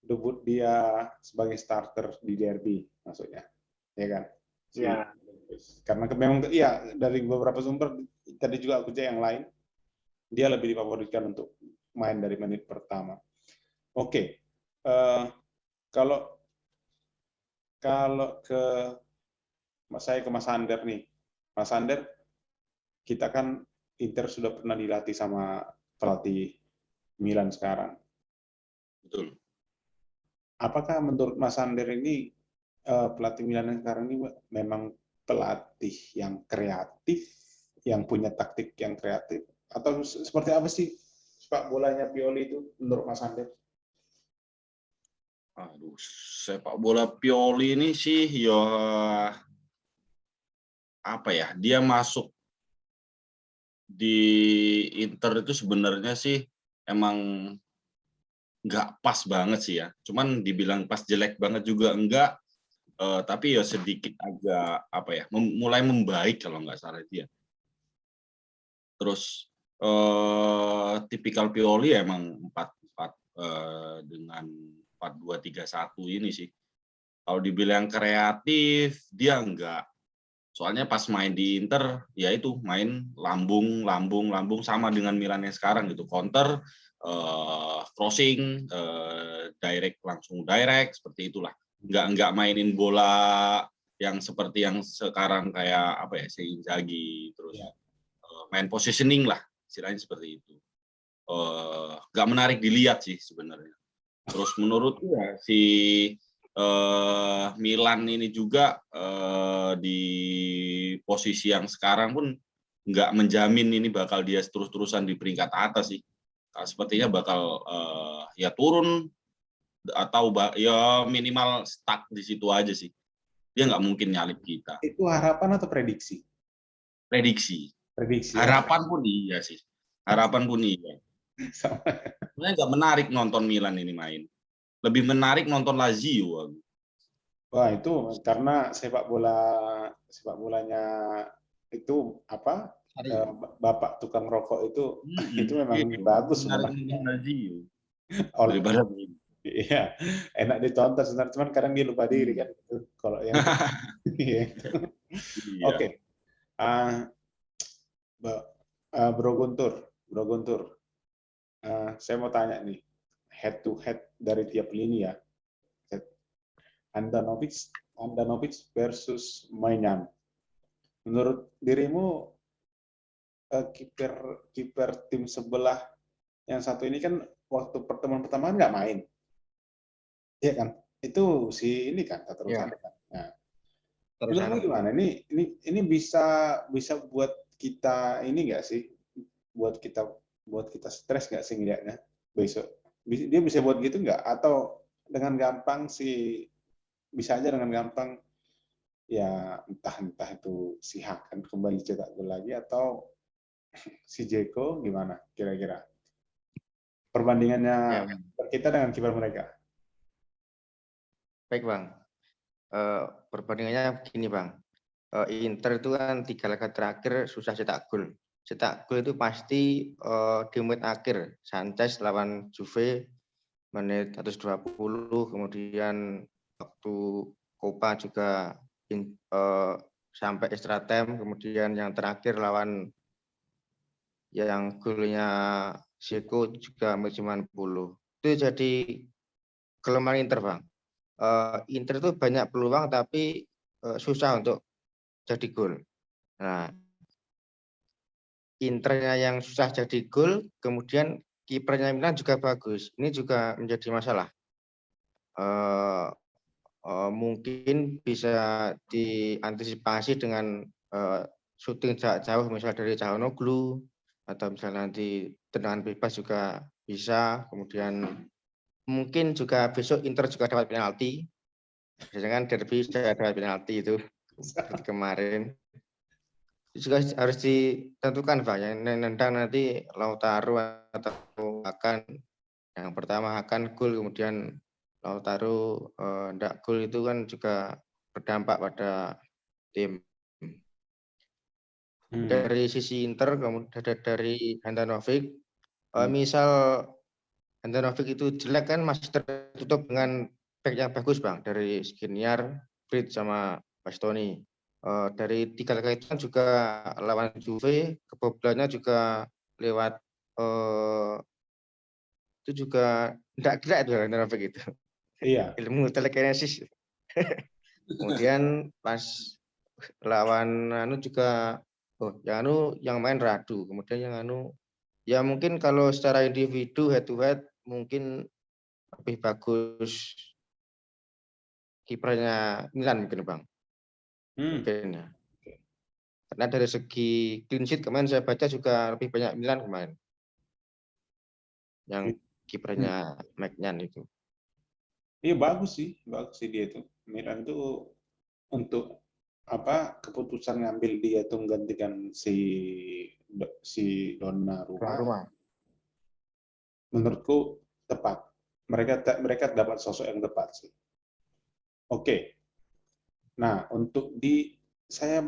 A: debut dia sebagai starter di derby maksudnya, ya kan?
B: Iya.
A: Karena memang ya dari beberapa sumber tadi juga aku cek yang lain, dia lebih difavoritkan untuk main dari menit pertama. Oke. Kalau saya ke Mas Sander nih. Mas Sander, kita kan Inter sudah pernah dilatih sama pelatih Milan sekarang.
C: Betul.
A: Apakah menurut Mas Sander ini pelatih Milan yang sekarang ini memang pelatih yang kreatif, yang punya taktik yang kreatif, atau seperti apa sih sepak bolanya Pioli itu menurut Mas Ander?
C: Aduh, sepak bola Pioli ini sih ya apa ya? Dia masuk di Inter itu sebenarnya sih emang nggak pas banget sih ya. Cuman dibilang pas jelek banget juga enggak. Tapi ya sedikit agak apa ya? Mulai membaik kalau nggak salah dia. Terus tipikal Pioli emang 4-4 dengan 4-2-3-1 ini sih. Kalau dibilang kreatif, dia enggak. Soalnya pas main di Inter, ya itu main lambung sama dengan Milan yang sekarang gitu. Counter, crossing, langsung direct seperti itulah. Enggak mainin bola yang seperti yang sekarang kayak apa ya, Inzaghi terus main positioning lah, istilahnya seperti itu. Enggak menarik dilihat sih sebenarnya. Terus menurutku ya si Milan ini juga di posisi yang sekarang pun nggak menjamin ini bakal dia terus-terusan di peringkat atas sih. Sepertinya bakal ya turun atau ya minimal stuck di situ aja sih. Dia nggak mungkin nyalip kita.
A: Itu harapan atau prediksi?
C: Prediksi.
A: Prediksi.
C: Harapan pun iya sih. Harapan pun iya. Sebenarnya nggak menarik nonton Milan ini main. Lebih menarik nonton Lazio.
A: Wah, itu karena sepak bolanya itu apa? Bapak tukang rokok itu memang bagus sebenarnya.
C: Lazio.
A: Oleh
C: Daripada
A: iya, enak ditonton sebenarnya, cuman kadang dia lupa diri kan. Kalau yang Oke. Bro Guntur, saya mau tanya nih, head to head dari tiap lini ya. Andanovic versus Maignan. Menurut dirimu kiper tim sebelah yang satu ini kan waktu pertemuan pertama nggak main, iya kan? Itu si ini kan terusan kan. Nah, menurutmu gimana? Ini bisa buat kita ini nggak sih? Buat kita stres nggak sih ngeliatnya besok? Dia bisa buat gitu nggak? Atau dengan gampang sih bisa aja dengan gampang ya entah itu si Hakan kembali cetak gol lagi atau si Jeko gimana kira-kira perbandingannya kita dengan kiper mereka?
D: Baik Bang, perbandingannya begini Bang, Inter itu kan 3 laga terakhir susah cetak gol. Cetak gol itu pasti di menit akhir. Sanchez lawan Juve menit 120, kemudian waktu Copa juga sampai extra time, kemudian yang terakhir lawan yang golnya Zeko juga menit 90. Itu jadi kelemahan Inter Bang. Inter itu banyak peluang tapi susah untuk jadi gol. Nah, Internya yang susah jadi gol, kemudian kipernya Milan juga bagus. Ini juga menjadi masalah. Mungkin bisa diantisipasi dengan syuting jarak jauh, misalnya dari Calhanoglu, atau misalnya nanti tendangan bebas juga bisa. Kemudian mungkin juga besok Inter juga dapat penalti. Biasanya kan derby sudah dapat penalti itu seperti kemarin. Juga harus ditentukan Pak, yang nendang nanti Lautaro atau akan yang pertama akan gol, kemudian Lautaro ndak gol, itu kan juga berdampak pada tim. Dari sisi Inter, kemudian dari Handanovic, misal Handanovic itu jelek kan masih tertutup dengan back yang bagus Bang, dari Skriniar, Fritz sama Bastoni. Dari 3 laga itu kan juga lawan Juve, kebobolannya juga lewat itu juga enggak gerak itu Handanovic itu.
A: Iya.
D: Ilmu telekinesis. Kemudian pas lawan juga yang main Radu, kemudian yang ya mungkin kalau secara individu head to head mungkin lebih bagus kipernya Milan mungkin Bang. Mungkin ya. Karena dari segi clean sheet kemarin saya baca juga lebih banyak Milan kemarin. yang kipernya Maignan itu.
A: Iya bagus sih dia itu. Milan itu untuk keputusan ngambil dia itu menggantikan si Donnarumma. Menurutku tepat. Mereka dapat sosok yang tepat sih. Oke. Nah, untuk saya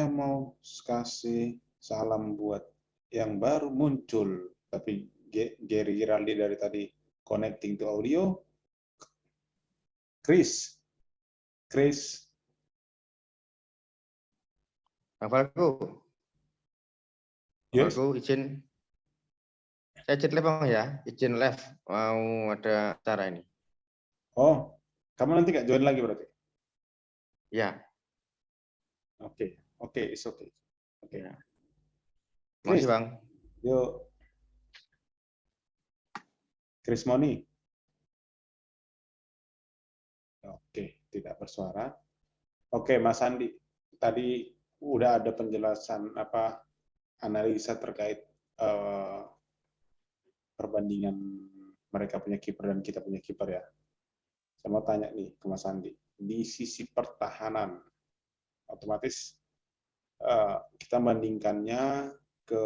A: mau kasih salam buat yang baru muncul, tapi Gary Giraldi dari tadi connecting to audio. Chris.
D: Aku
A: Yes.
D: Aku izin. Saya izin live Bang ya. Izin live. Mau ada acara ini.
A: Oh, kamu nanti nggak join lagi berarti?
D: Ya.
A: Oke, it's okay. Oke.
D: Ya. Makasih Bang.
A: Yuk. Chris Moni. Oke, tidak bersuara. Oke, Mas Andi. Tadi udah ada penjelasan analisa terkait perbandingan mereka punya kiper dan kita punya kiper ya. Saya mau tanya nih ke Mas Andi. Di sisi pertahanan, otomatis kita bandingkannya ke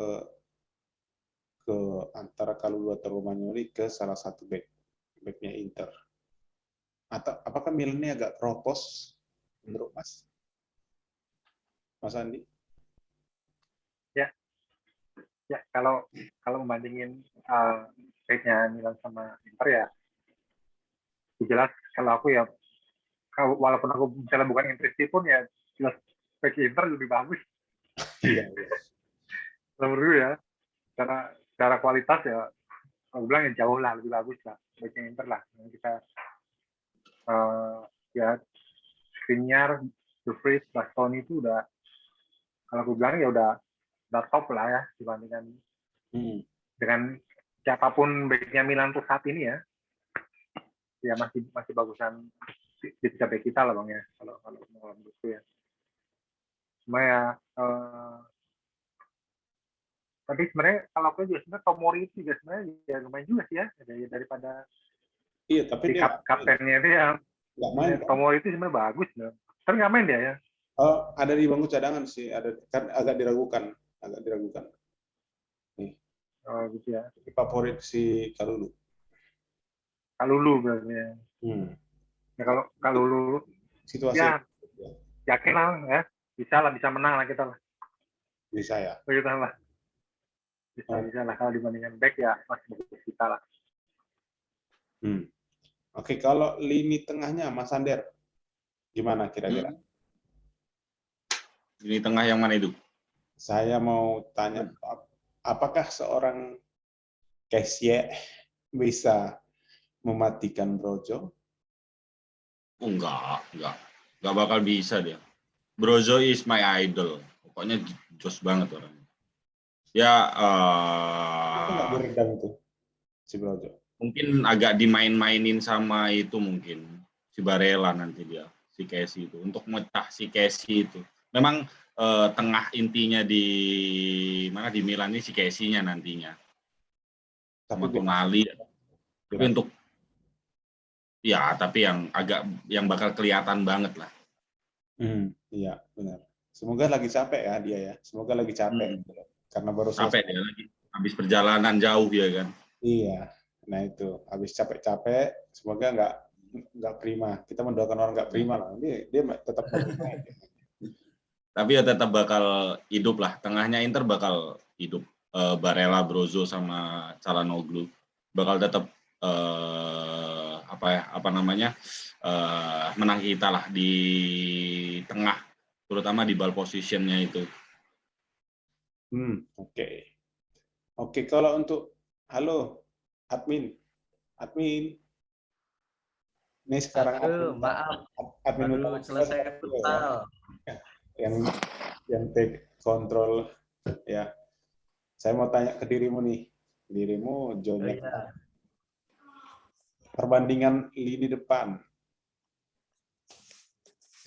A: antara Kalulu atau Romagnoli ke salah satu backnya Inter. Atau apakah Milan ini agak propos menurut Mas Andi?
B: Ya, kalau membandingin rate-nya Milan sama Inter ya, jelas kalau aku ya, walaupun aku misalnya bukan Interisti pun ya, jelas back Inter lebih bagus.
A: Iya.
B: Menurut ya, secara kualitas ya, aku bilang ya jauh lah lebih bagus lah backnya Inter lah. Yang kita ya Skriniar, De Vrij, Bastoni itu udah, kalau aku bilang ya udah top lah ya dibandingkan dengan siapapun backnya Milan untuk saat ini ya masih bagusan di tiga back kita lah Bang ya, kalau menurutku ya. Cuma ya tapi sebenarnya kalau aku juga sebenarnya Tomori itu juga sebenarnya ya lumayan juga sih ya, daripada
A: iya, tapi
B: di kaptennya itu ya
A: nggak main.
B: Tomori itu sebenarnya bagus loh. Tapi nggak main dia ya.
A: Ada di bangku cadangan sih, kan agak diragukan. Nih.
B: Oh gitu ya.
A: Favorit si Kalulu.
B: Kalulu berarti ya. Ya kalau Kalulu
A: situasi
B: ya yakin lah ya, bisa menang lah kita lah.
A: Bisa ya.
B: Kita lah. Bisa lah kalau dibandingkan back ya masih bagus kita lah.
A: Oke, kalau lini tengahnya Mas Sander, gimana kira-kira?
C: Lini tengah yang mana itu?
A: Saya mau tanya, apakah seorang Kessie bisa mematikan Brojo?
C: Enggak bakal bisa dia. Brozo is my idol. Pokoknya jos banget orangnya. Ya,
A: nggak diredam tuh si Brojo.
C: Mungkin agak dimain-mainin sama itu mungkin si Barella nanti dia, si Kessie itu untuk mecah si Kessie itu. Memang tengah intinya di mana di Milan ini si Kessie-nya nantinya. Sama Tonali. Tapi untuk ya, tapi yang bakal kelihatan banget lah.
A: Iya, benar. Semoga lagi capek ya dia ya. Semoga lagi capek. Karena baru selesai.
C: Capek dia lagi. Habis perjalanan jauh ya kan.
A: Iya. Nah itu, habis capek-capek, semoga nggak prima. Kita mendoakan orang nggak prima lah. Dia tetap main.
C: Tapi ya tetap bakal hidup lah. Tengahnya Inter bakal hidup. Barella, Brozo sama Calhanoglu bakal tetap menang kita lah di tengah, terutama di ball positionnya itu.
A: Oke, kalau untuk halo admin, ini sekarang admin
E: baru selesai futsal
A: yang take control ya. Saya mau tanya ke dirimu nih, Johnny. Perbandingan lini depan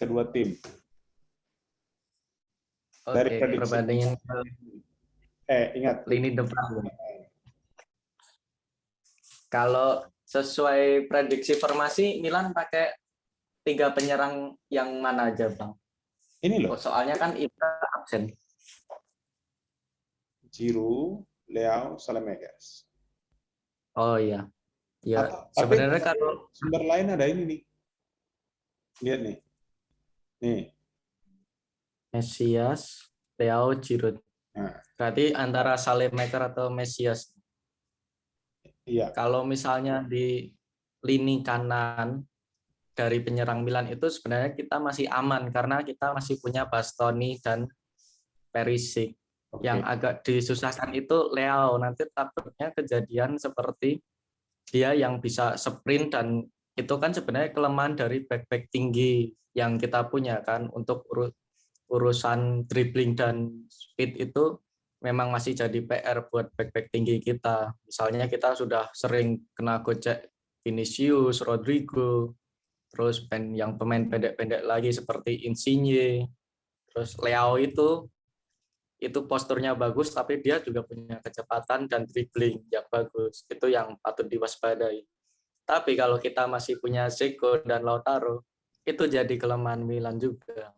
A: kedua tim. Dari
E: perbandingan
A: ingat
E: lini depan. Kalau sesuai prediksi formasi, Milan pakai 3 penyerang yang mana aja, Bang?
A: Ini loh,
E: Soalnya kan Ibra absen.
A: Giroud, Leao, Saelemaekers.
E: Oh iya. Ya,
A: Tapi
E: sebenarnya kalau
A: sumber lain ada ini nih. Lihat nih. Nih.
E: Mesias, Leao, Giroud.
A: Nah,
E: Berarti antara Saelemaekers atau Mesias.
A: iya.
E: Kalau misalnya di lini kanan dari penyerang Milan itu sebenarnya kita masih aman karena kita masih punya Bastoni dan Perisic.
A: Oke.
E: Yang agak disusahkan itu Leao. Nanti takutnya kejadian seperti dia yang bisa sprint, dan itu kan sebenarnya kelemahan dari back-back tinggi yang kita punya kan. Untuk urusan dribbling dan speed itu memang masih jadi PR buat back-back tinggi kita. Misalnya kita sudah sering kena gocek Vinicius, Rodrigo, terus yang pemain pendek-pendek lagi seperti Insigne, terus Leao itu posturnya bagus tapi dia juga punya kecepatan dan dribbling yang bagus. Itu yang patut diwaspadai. Tapi kalau kita masih punya Dzeko dan Lautaro, itu jadi kelemahan Milan juga.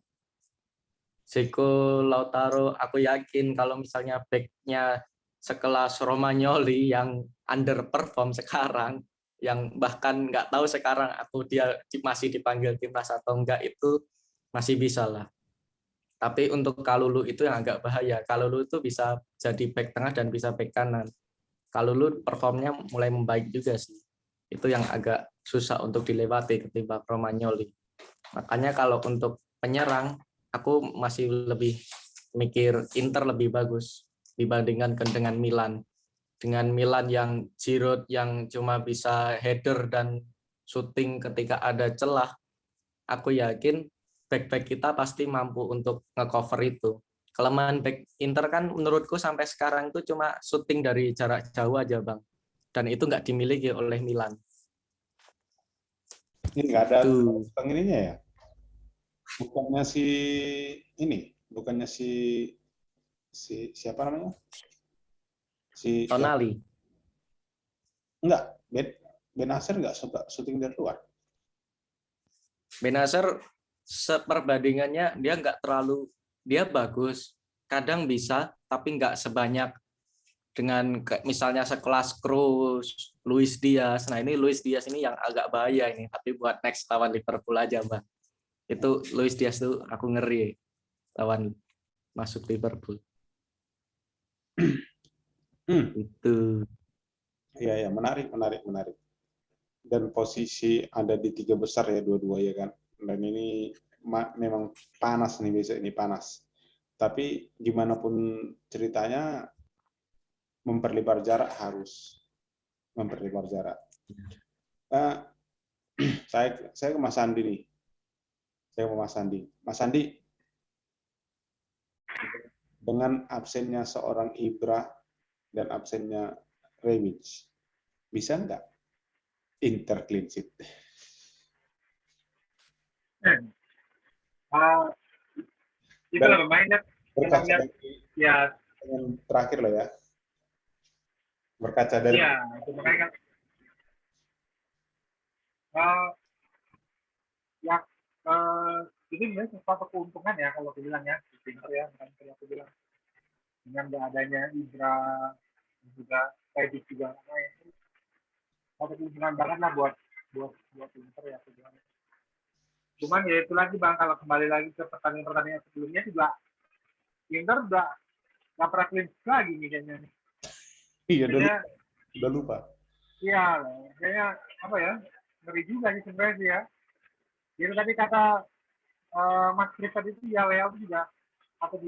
E: Dzeko, Lautaro, aku yakin kalau misalnya back-nya sekelas Romagnoli yang underperform sekarang, yang bahkan nggak tahu sekarang dia masih dipanggil timnas atau enggak, itu masih bisa lah. Tapi untuk Kalulu itu yang agak bahaya. Kalulu itu bisa jadi back tengah dan bisa back kanan. Kalulu performnya mulai membaik juga sih. Itu yang agak susah untuk dilewati ketimbang Romagnoli. Makanya kalau untuk penyerang, aku masih lebih mikir Inter lebih bagus dibandingkan dengan Milan. Dengan Milan yang Giroud yang cuma bisa header dan shooting ketika ada celah, aku yakin back-back kita pasti mampu untuk nge-cover itu. Kelemahan back Inter kan menurutku sampai sekarang itu cuma shooting dari jarak jauh aja, Bang. Dan itu nggak dimiliki oleh Milan.
A: Ini nggak ada
E: Tuh.
A: ininya ya. Bukannya si siapa namanya? Si
E: Tonali.
A: enggak, Benacer nggak suka syuting dari luar.
E: Benacer seperbandingannya dia bagus, kadang bisa tapi nggak sebanyak dengan misalnya sekelas Kroos, Luis Diaz. Nah ini Luis Diaz ini yang agak bahaya ini, tapi buat next lawan Liverpool aja, Mbak. Itu Luis Diaz tuh aku ngeri lawan masuk Liverpool. Itu.
A: Iya, menarik. Dan posisi ada di 3 besar ya, dua-dua ya kan. Dan ini memang panas nih, besok ini panas. Tapi gimana pun ceritanya, memperlebar jarak harus memperlebar jarak. Saya ke Mas Andi nih. Mas Andi, dengan absennya seorang Ibra dan absennya Rebic, bisa nggak Inter clean sheet?
B: Itulah pemainnya.
A: Berkaca
B: Ya,
A: yang terakhir loh ya. Berkaca dari
B: iya, itu makanya kan. Ini sebenarnya sesuatu keuntungan ya kalau aku bilang ya, Inter ya, bukan kalau aku bilang dengan nggak adanya Ibra juga Rebic juga main, satu keuntungan banget lah buat Inter ya aku bilang. Cuman ya itu lagi Bang, kalau kembali lagi ke pertandingan sebelumnya juga Inter udah nggak pernah clean sheet lagi nih kayaknya.
A: iya, udah lupa.
B: Iya, kayaknya apa ya, ngeri juga sih sebenarnya sih ya. Jadi tadi kata Mas Chris tadi itu ya, Leo juga atau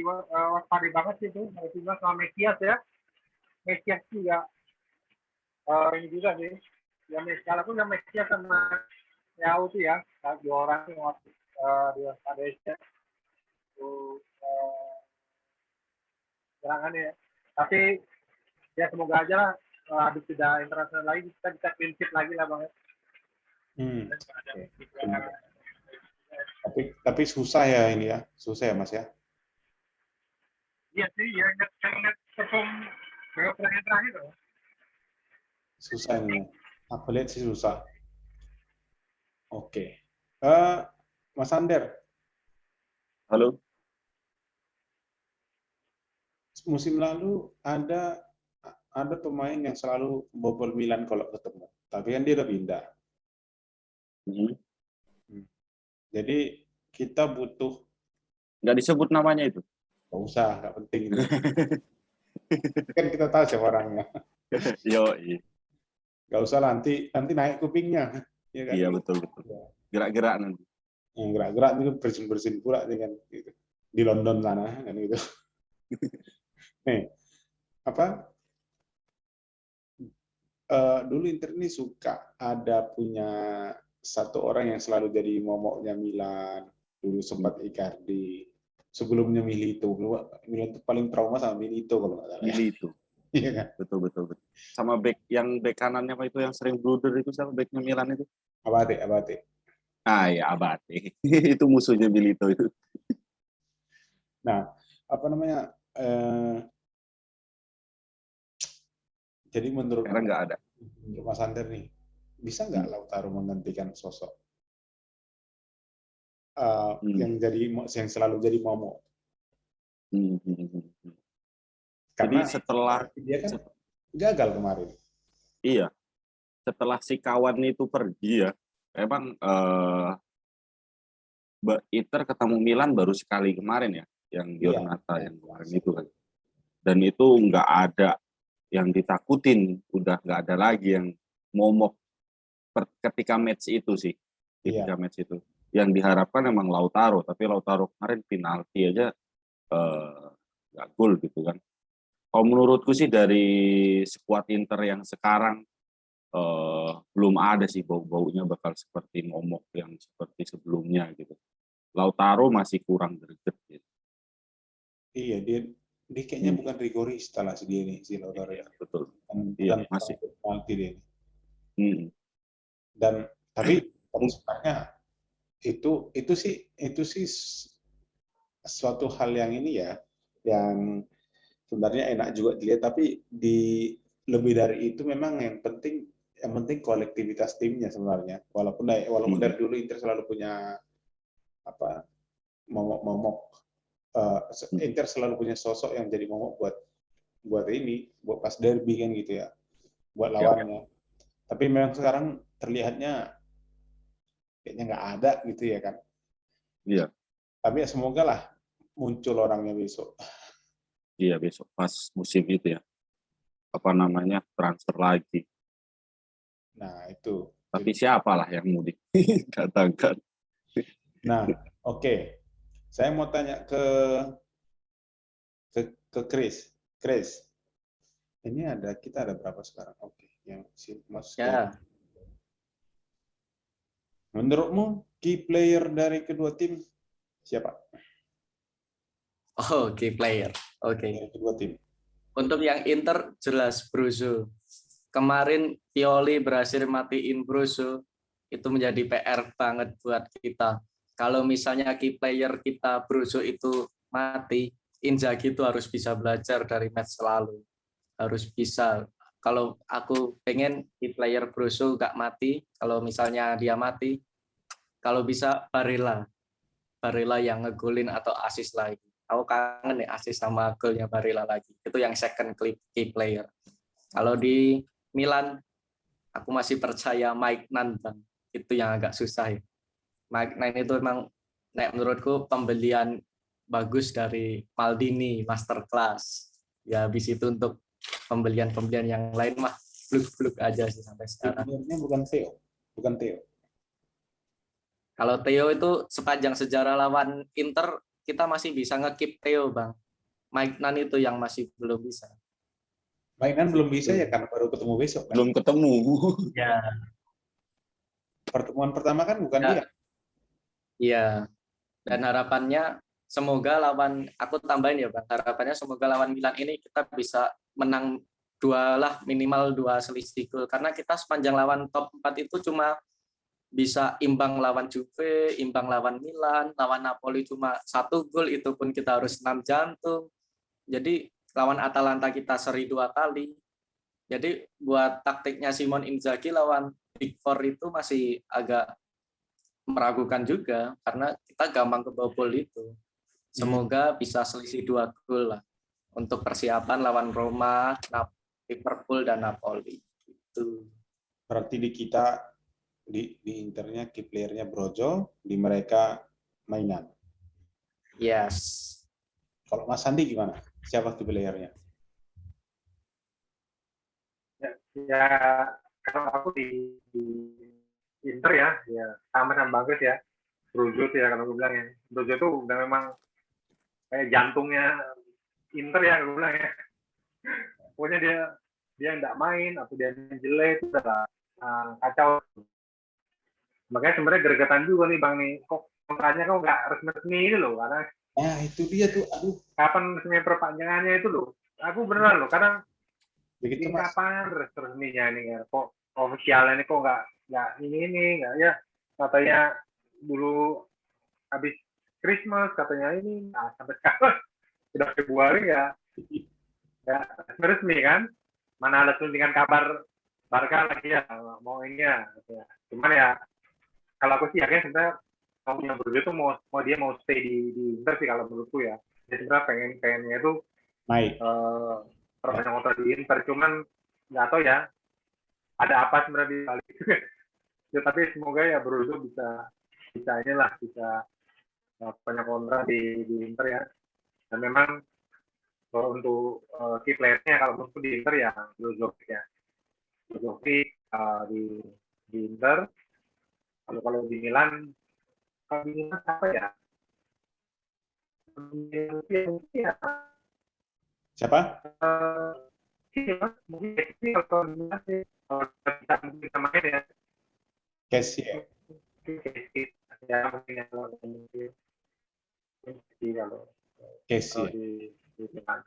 B: waspada banget sih itu, harus juga sama Mesias ya. Mesias juga ini juga sih. Ya kalau aku sama Mesias sama Leo tuh ya, dua orang yang waktu di waspada ya. Serangan ya. Tapi ya semoga aja lah habis tidak internasional lagi kita bisa clean sheet lagi lah Bang.
A: Tapi susah ya ini ya, susah ya Mas ya.
B: Iya sih, ya ingat perform pertandingan terakhir loh.
A: Susah ini. Aku lihat sih susah. Oke. Mas Ander,
C: Halo.
A: musim lalu ada pemain yang selalu bobol Milan kalau ketemu. Tapi kan dia udah pindah.
C: Mhm.
A: Jadi kita butuh,
C: Nggak disebut namanya itu.
A: nggak usah, nggak penting itu. Kan kita tahu siapa orangnya.
C: Yo,
A: Nggak usah lah, nanti naik kupingnya. Ya kan?
C: iya betul betul. Gerak-gerak nanti.
A: Yang gerak-gerak itu bersin-bersin pula kan gitu. Di London sana kan gitu. Nih, apa? Dulu Inter ini suka ada punya satu orang yang selalu jadi momoknya Milan. Dulu sempat Icardi. Sebelumnya Milito. Milan itu paling trauma sama Milito kalau nggak salah ya.
C: Milih itu.
A: Iya kan?
C: Betul betul betul. Sama back kanannya apa itu yang sering blunder itu sama backnya Milan itu.
A: Abate.
C: Ah ya Abate. Itu musuhnya Milito itu.
A: Nah, apa namanya? Jadi menurut
C: Sekarang nggak ada.
A: Mas Ander nih, bisa nggak Lautaro menggantikan sosok yang selalu jadi momok?
C: Jadi
A: Karena
C: setelah
A: dia kan gagal kemarin.
C: iya, setelah si kawan itu pergi ya, emang Inter ketemu Milan baru sekali kemarin ya, yang Giornata yang kemarin itu kan. Dan itu nggak ada yang ditakutin, udah nggak ada lagi yang momok ketika match itu sih, ketika match itu. Yang diharapkan emang Lautaro, tapi Lautaro kemarin penalti aja nggak gol gitu kan. Kalau menurutku sih dari skuad Inter yang sekarang belum ada sih bau-baunya bakal seperti momok yang seperti sebelumnya gitu. Lautaro masih kurang greget gitu.
A: Iya, dia kayaknya bukan rigorista lah si dia nih, si Lautaro ya.
C: Betul.
A: Bukan
C: masih.
A: penalti dia.
C: Dan
A: tapi sebenarnya itu sih suatu hal yang ini ya, yang sebenarnya enak juga dilihat, tapi lebih dari itu memang yang penting kolektivitas timnya sebenarnya. Walaupun dari dulu Inter selalu punya apa momok Inter selalu punya sosok yang jadi momok buat pas derby kan gitu ya, buat lawannya. Tapi memang sekarang terlihatnya kayaknya nggak ada gitu ya kan.
C: Iya.
A: Tapi ya semoga lah muncul orangnya besok.
C: Iya, besok pas musim itu ya. Apa namanya, transfer lagi.
A: Nah, itu.
C: Tapi siapalah yang mau dikatakan.
A: Nah, oke. Saya mau tanya ke Chris. Chris, ini kita ada berapa sekarang? Oke, yang masuk.
E: Ya.
A: Menurutmu key player dari kedua tim siapa?
E: Oh, key player. Oke.
A: Dari kedua tim.
E: Untuk yang Inter jelas Brozo. Kemarin Pioli berhasil matiin Brozo, itu menjadi PR banget buat kita. Kalau misalnya key player kita Brozo itu mati, Inzaghi itu harus bisa belajar dari match lalu. Harus bisa. Kalau aku pengen key player Brozo nggak mati, kalau misalnya dia mati, kalau bisa Barella yang ngegolin atau assist lagi. Aku kangen nih assist sama golnya Barella lagi. Itu yang second key player. Kalau di Milan, aku masih percaya Mike Nan, Bang. Itu yang agak susah ya. Mike Nan itu memang menurutku pembelian bagus dari Maldini, masterclass. Ya habis itu untuk pembelian-pembelian yang lain mah bluk-bluk aja sih sampai sekarang.
A: Sebenarnya bukan Theo.
E: Kalau Theo itu sepanjang sejarah lawan Inter, kita masih bisa nge-keep Theo, Bang. Mike Nan itu yang masih belum bisa.
A: Mike Nan belum bisa ya karena baru ketemu besok kan?
C: Belum ketemu.
E: Ya.
A: Pertemuan pertama kan bukan dia.
E: Iya. Dan harapannya semoga aku tambahin ya Bang, harapannya semoga lawan Milan ini kita bisa menang minimal 2 selisih gol. Karena kita sepanjang lawan top 4 itu cuma bisa imbang lawan Juve, imbang lawan Milan, lawan Napoli cuma 1 gol, itu pun kita harus 6 jantung. Jadi lawan Atalanta kita seri 2 kali. Jadi buat taktiknya Simon Inzaghi lawan Big Four itu masih agak meragukan juga karena kita gampang kebobol itu. Semoga bisa selisih 2 gol lah untuk persiapan lawan Roma, Liverpool dan Napoli. Itu.
A: Berarti di kita di Internya key player-nya Brojo, di mereka mainan.
E: Yes.
A: Kalau Mas Sandi gimana? Siapa key player-nya?
B: Ya kalau aku di Inter ya sama bagus ya. Brozo ya kalau gue bilang ya. Brozo tuh udah memang kayak jantungnya Inter ya gue bilang ya. Pokoknya dia nggak main atau dia jelek itu udah kacau. Makanya sebenarnya gregetan juga nih Bang nih. Kok kontraknya kok nggak resmi itu loh, karena
A: Itu dia tuh, aduh.
B: kapan resmi perpanjangannya itu loh. Aku beneran loh, kadang
A: Begitu
B: ini
A: Mas.
B: kapan resminya nih ya? Kok ofisialnya ini kok nggak ini nggak ya, katanya dulu habis Christmas katanya ini, nah sampai sekarang sudah Februari ya resmi kan, mana ada suntingan kabar Barca lagi ya mau ini ya, cuman ya kalau aku sih yakin sebenarnya kalau yang berbeda tuh dia mau stay di Inter sih kalau menurutku ya. Jadi sebenarnya pengennya itu
A: Naik.
B: perpanjang kontrak di Inter, cuman nggak tahu ya ada apa sebenarnya di balik itu. Ya, tapi semoga ya Brozo bisa perpanjang kontrak di Inter ya. Dan memang kalau untuk key player-nya kalau menurutku di Inter ya Brozovic ya. Brozovic di Inter. Kalau di Milan apa ya? Ya.
A: Siapa?
B: Mungkin kalau bisa main ya.
A: Casey.
B: Ya mungkin kalau
A: Casey.
B: di Milan.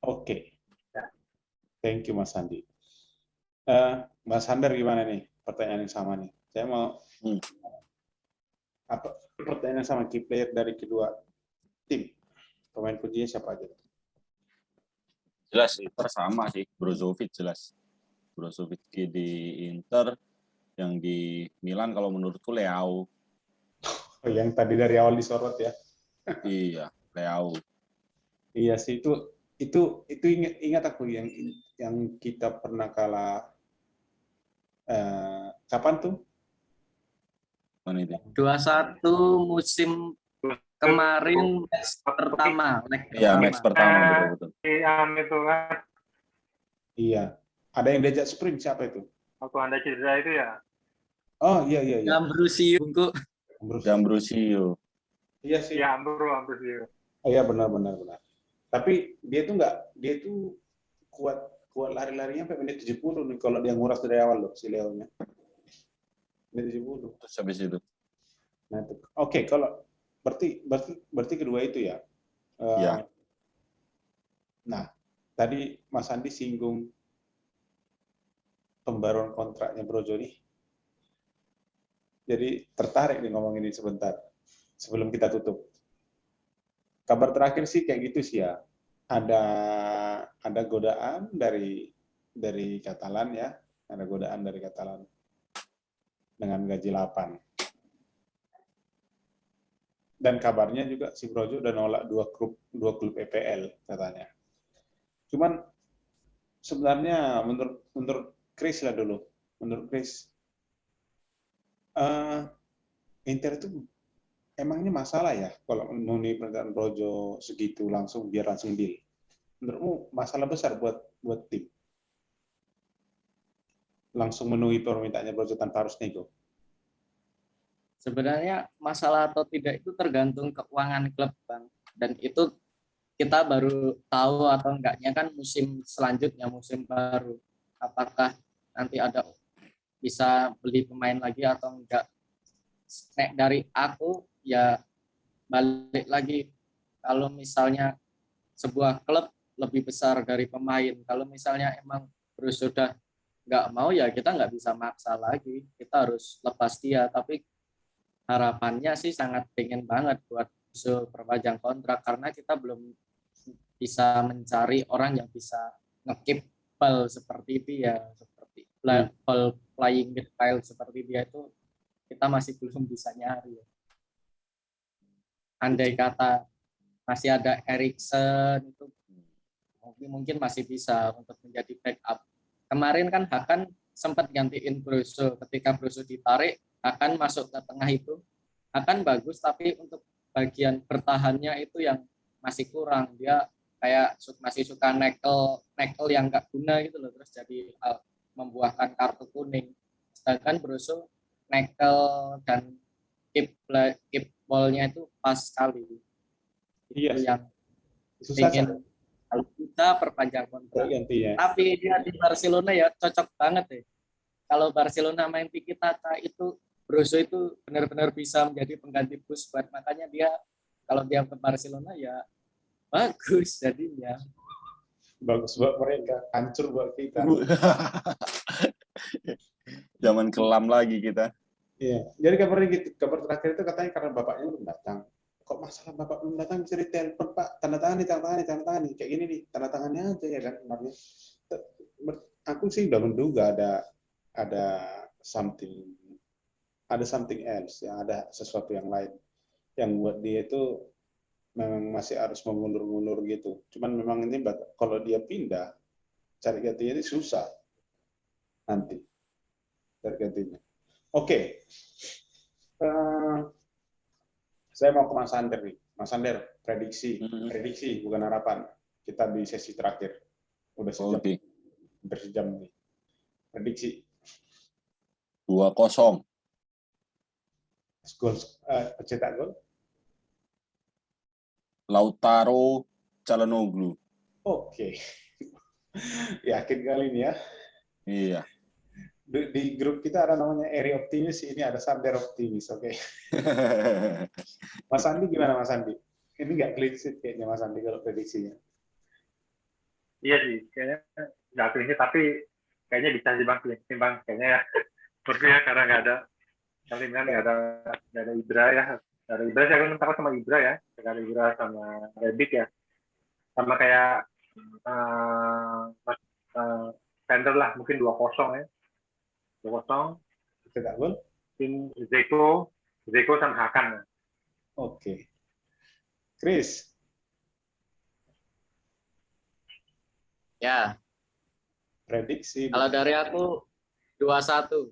A: Oke.
B: Ya.
A: Thank you Mas Sandi. Mas Sander gimana nih? Pertanyaan yang sama nih. Saya mau apa pertanyaan yang sama, key player dari kedua tim. Pemain kuncinya siapa aja?
C: Jelas Inter sama sih, Brozovic jelas. Brozovic di Inter, yang di Milan kalau menurutku Leao.
A: Oh, yang tadi dari awal disorot ya.
C: Iya, Leao.
A: Iya sih, itu ingat aku yang kita pernah kalah kapan tuh?
C: Mana itu?
E: 2-1 musim kemarin match pertama.
C: Iya, match pertama betul-betul.
B: Itu kan
A: Iya. Ada yang diajak sprint, siapa itu?
B: waktu Anda cedera itu ya.
A: Oh iya.
E: Ambrosio bungku.
C: Gambrosio.
A: Iya sih.
B: Ya Ambrosio.
A: Oh iya benar. Tapi dia tuh kuat lari-larinya sampai menit 70 nih kalau dia nguras dari awal loh si Leo-nya. Menit 70.
C: Terus habis itu.
A: Nah, itu. Oke, kalau berarti kedua itu ya.
C: Iya.
A: Nah, tadi Mas Andi singgung pembaruan kontraknya Brojo nih. Jadi tertarik nih ngomongin ini sebentar sebelum kita tutup. Kabar terakhir sih kayak gitu sih ya. Ada godaan dari Catalan ya. Ada godaan dari Catalan dengan gaji 8. Dan kabarnya juga si Brojo udah nolak dua klub EPL katanya. Cuman sebenarnya menurut Chris lah dulu. Menurut Chris, Inter itu emang ini masalah ya kalau memenuhi permintaan Brojo segitu biar langsung deal. Menurutmu masalah besar buat tim? Langsung memenuhi permintaannya Brojo tanpa harus nego?
E: Sebenarnya masalah atau tidak itu tergantung keuangan klub, Bang. Dan itu kita baru tahu atau enggaknya kan musim selanjutnya, musim baru. Apakah nanti ada bisa beli pemain lagi atau enggak. Nek dari aku ya balik lagi, kalau misalnya sebuah klub lebih besar dari pemain, kalau misalnya emang terus sudah nggak mau ya kita nggak bisa maksa lagi, kita harus lepas dia. Tapi harapannya sih sangat pengen banget buat perpanjang kontrak karena kita belum bisa mencari orang yang bisa nge-keep ball seperti dia, seperti ball flying midfield seperti dia itu kita masih belum bisa nyari. Andai kata masih ada Eriksen itu mungkin masih bisa untuk menjadi backup. Kemarin kan Hakan sempat gantiin Brozo, ketika Brozo ditarik Hakan masuk ke tengah itu Hakan bagus, tapi untuk bagian bertahannya itu yang masih kurang. Dia kayak masih suka nekel yang nggak guna gitu loh, terus jadi membuahkan kartu kuning. Sedangkan Brozo nekel dan keep ball-nya itu pas sekali. Itu yang
A: susah
E: ingin kalau kita perpanjang kontrak.
A: gantinya.
E: Tapi dia di Barcelona ya cocok banget deh. Kalau Barcelona main tiki taka itu Brozo itu benar-benar bisa menjadi pengganti Busquets. Makanya dia kalau dia ke Barcelona ya bagus jadinya.
A: Bagus buat mereka, hancur buat kita.
C: Zaman kelam lagi kita.
A: Iya. Jadi kabar terakhir itu katanya karena bapaknya belum datang. Kok masalah bapak belum datang bisa ditelepon, Pak, tanda tangan kayak gini nih, tanda tangannya aja ya kan sebenarnya. Aku sih udah menduga ada something else, yang ada sesuatu yang lain yang buat dia itu memang masih harus mengundur gitu. Cuman memang ini kalau dia pindah cari gantinya ini susah nanti cari gantinya. Oke. Saya mau ke Mas Sander nih. Mas Sander, prediksi bukan harapan. Kita di sesi terakhir. Udah sejam.
C: Oke.
A: Hampir sejam nih. Prediksi.
C: 2-0.
A: Gol, cetak gol.
C: Lautaro Calhanoglu.
A: Oke. Yakin kali ini ya.
C: Iya.
A: Di grup kita ada namanya Eri Optimis, ini ada Sander Optimis, oke. Mas Andi gimana Mas Andi? Ini nggak clean sheet kayaknya Mas Andi kalau prediksinya.
B: Iya sih, kayaknya nggak clean sheet, tapi kayaknya bisa sih Bang, Bang. Kayaknya ya, seperti ya, karena nggak ada Ibra ya. Nggak ada Ibra, saya kan takut sama Ibra ya. Nggak ada Ibra sama Rebic ya. Sama kayak Fender lah, mungkin 2-0 ya. 2-0.
A: Cetak gol?
B: Tim Zeko sama Hakan.
A: Oke. Chris.
E: Ya.
A: Prediksi.
E: Kalau dari aku 2-1.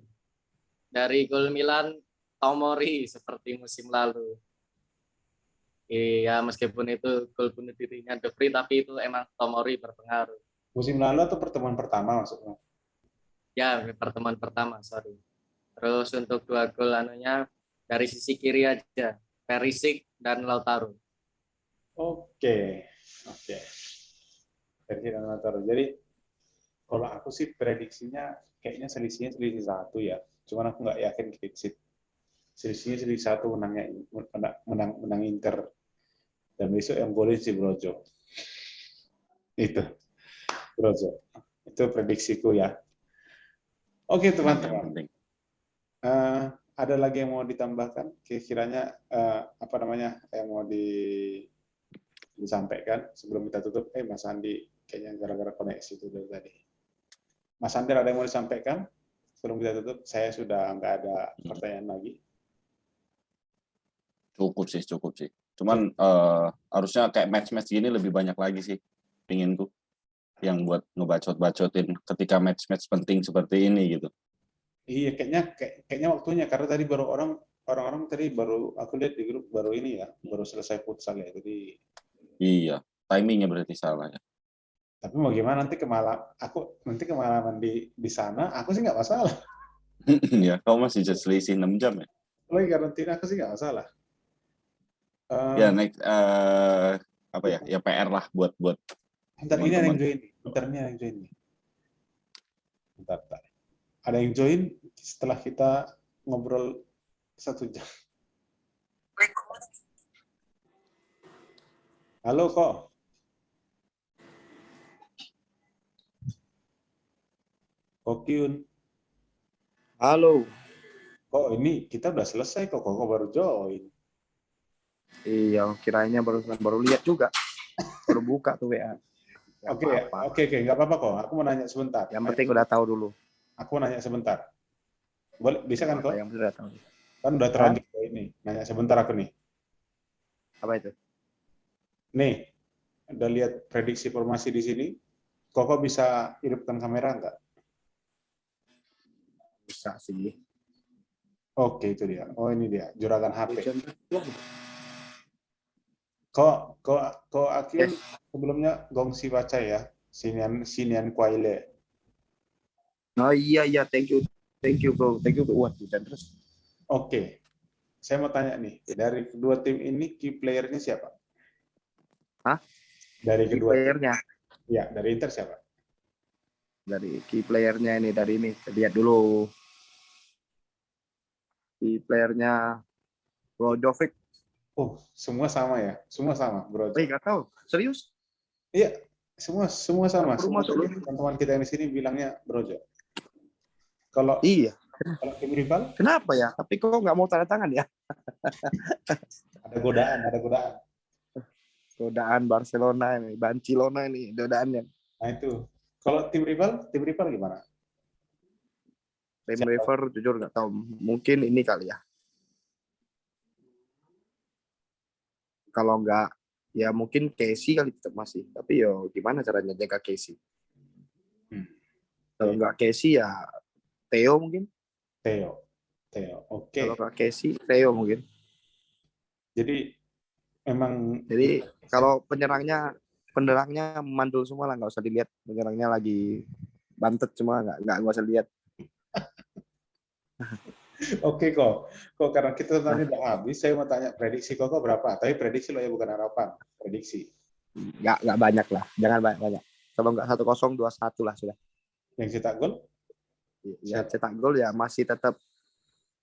E: Dari gol Milan Tomori seperti musim lalu. Iya, meskipun itu gol bunuh dirinya De Vrij, tapi itu emang Tomori berpengaruh.
A: Musim lalu atau pertemuan pertama maksudnya?
E: Ya, pertemuan pertama, sorry. Terus untuk 2 gol dari sisi kiri aja, Perisic dan Lautaro.
A: Oke. Perisic dan Lautaro. Jadi kalau aku sih prediksinya kayaknya selisih 1 ya. Cuman aku nggak yakin clean sheet. Selisihnya 1 menang Inter. Dan besok yang golin si Brozo. Itu. Brozo. Itu prediksiku ya. Oke teman-teman. Ada lagi yang mau ditambahkan? Kira-kiranya yang mau disampaikan sebelum kita tutup? Mas Andi kayaknya gara-gara koneksi itu dari tadi. Mas Andi ada yang mau disampaikan sebelum kita tutup? Saya sudah nggak ada pertanyaan lagi.
C: Cukup sih. Cuman harusnya kayak match-match gini lebih banyak lagi sih. Pinginku yang buat ngebacot-bacotin ketika match-match penting seperti ini gitu.
A: Iya, kayaknya waktunya karena tadi baru orang-orang tadi baru aku lihat di grup baru ini ya, baru selesai futsal ya. Jadi
C: iya, timingnya berarti salah ya.
A: Tapi mau gimana nanti kemalaman di sana, aku sih nggak masalah.
C: Ya, kau masih just selisih 6 jam ya.
A: Lagi karantina aku sih nggak masalah.
C: Ya next ya PR lah buat
A: Bentar ini ada yang join. Bentar. Ada yang join setelah kita ngobrol 1 jam. Halo kok. Kokyun.
F: Halo.
A: Kok ini kita udah selesai kok baru join.
F: Iya, kiranya baru lihat juga. Baru buka tuh WA. Nggak
A: Oke,
F: apa-apa.
A: oke, nggak apa-apa kok. Aku mau nanya sebentar.
F: Yang penting udah tahu dulu.
A: Aku mau nanya sebentar. Boleh, bisa kan
F: Apa
A: kok?
F: yang penting udah tahu.
A: Kan udah terlanjur ini. Nanya sebentar aku nih.
F: Apa itu?
A: Nih, udah lihat prediksi formasi di sini. Koko bisa hidupkan kamera nggak?
F: Bisa sih.
A: Oke, itu dia. Oh, ini dia. Juragan HP.
F: Hujan.
A: Kok Akil
F: Yes.
A: sebelumnya gongsi baca ya. Sinian Kwaile.
F: Oh iya, thank you bro, Wah, hujan terus.
A: Oke. Saya mau tanya nih, dari kedua tim ini key player-nya siapa?
F: Hah?
A: Dari
F: Key
A: kedua tim.
F: playernya,
A: Ya, dari Inter siapa?
F: dari key playernya ini dari ini. Lihat dulu. Key playernya Brozovic.
A: Oh, semua sama ya? Semua sama, bro.
F: Nggak tahu. Serius?
A: Iya, semua sama.
F: Baru
A: Semua
F: masuk loh.
A: teman-teman kita yang di sini bilangnya Brojo. Kalau
F: Iya.
A: tim rival
F: Kenapa ya? Tapi kok nggak mau tanda tangan ya?
A: ada godaan.
F: Godaan Barcelona ini, Barcelona ini, godaannya.
A: Nah itu. Kalau tim rival gimana?
F: Tim
A: Siapa?
F: River jujur nggak tahu. Mungkin ini kali ya. Kalau nggak, ya mungkin Casey kali tetap masih. Tapi yo gimana caranya jaga Casey? Kalau nggak Casey ya Theo mungkin.
A: Theo. Oke.
F: Kalau nggak Casey, Theo mungkin.
A: Jadi memang
F: Jadi kalau penyerangnya mandul semua lah, nggak usah dilihat. Penyerangnya lagi bantet semua, nggak usah lihat.
A: oke kok karena kita tadi udah habis, saya mau tanya prediksi Koko berapa? Tapi prediksi lo ya, bukan harapan. Prediksi.
F: Nggak banyak lah, jangan banyak. Kalau nggak 1-0, 2-1 lah sudah.
A: Yang cetak gol?
F: Ya cetak gol ya masih tetap.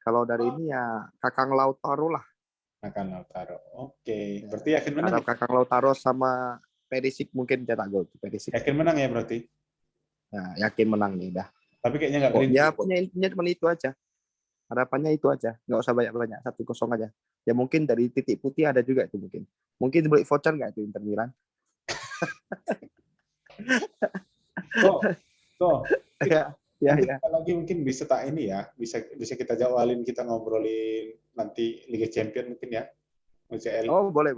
F: Kalau dari ini ya Kakang Lautaro lah.
A: Akan Lautaro. Oke. Berarti yakin menang?
F: Ada Kakang Lautaro sama Perisic mungkin cetak gol. Perisic.
A: Yakin menang ya berarti?
F: Nah, yakin menang nih dah.
A: Tapi kayaknya nggak clean
F: Ya
A: sheet.
F: pokoknya intinya cuma itu aja. Harapannya itu aja. Nggak usah banyak-banyak. 1-0 aja. Ya mungkin dari titik putih ada juga itu mungkin. Mungkin beli voucher nggak itu Inter Milan?
A: Kok.
F: Ya.
A: Kita lagi mungkin bisa tak ini ya, bisa kita jawalin, kita ngobrolin nanti Liga Champion mungkin ya, UCL.
F: Oh boleh.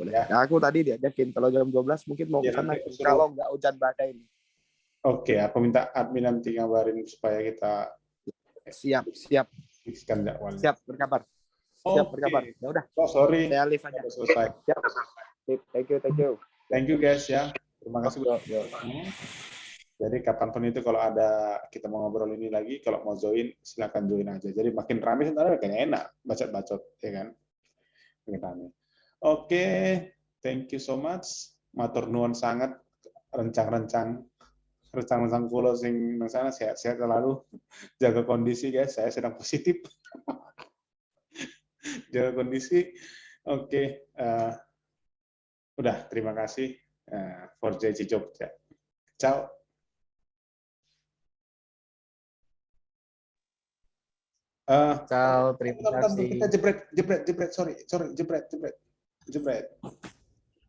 A: Ya.
F: Nah, aku tadi diajakin kalau jam 12 mungkin mau ke sana kalau nggak hujan badai ini.
A: Oke, aku minta admin nanti ngabarin supaya kita
F: Siap
A: fixkan jadwal.
F: siap berkabar. Siap berkabar. Ya udah.
A: Oh, sorry.
F: Saya live aja.
A: Sudah selesai.
F: Siap. Thank you.
A: Thank you guys ya. Terima kasih.
F: Yo.
A: Jadi kapanpun itu kalau ada kita mau ngobrol ini lagi, kalau mau join silakan join aja. Jadi makin ramai sebenarnya kayaknya enak, bacot-bacot ya kan. Makin ramai. Oke, thank you so much. Matur nuwun sangat rencang kulo sing nang sana sehat-sehat selalu. Jaga kondisi guys, saya sedang positif. Jaga kondisi. Oke, udah terima kasih for JC Jogja. Ciao.
E: Ciao, terima kasih.
A: Kita jebret. Sorry, jebret.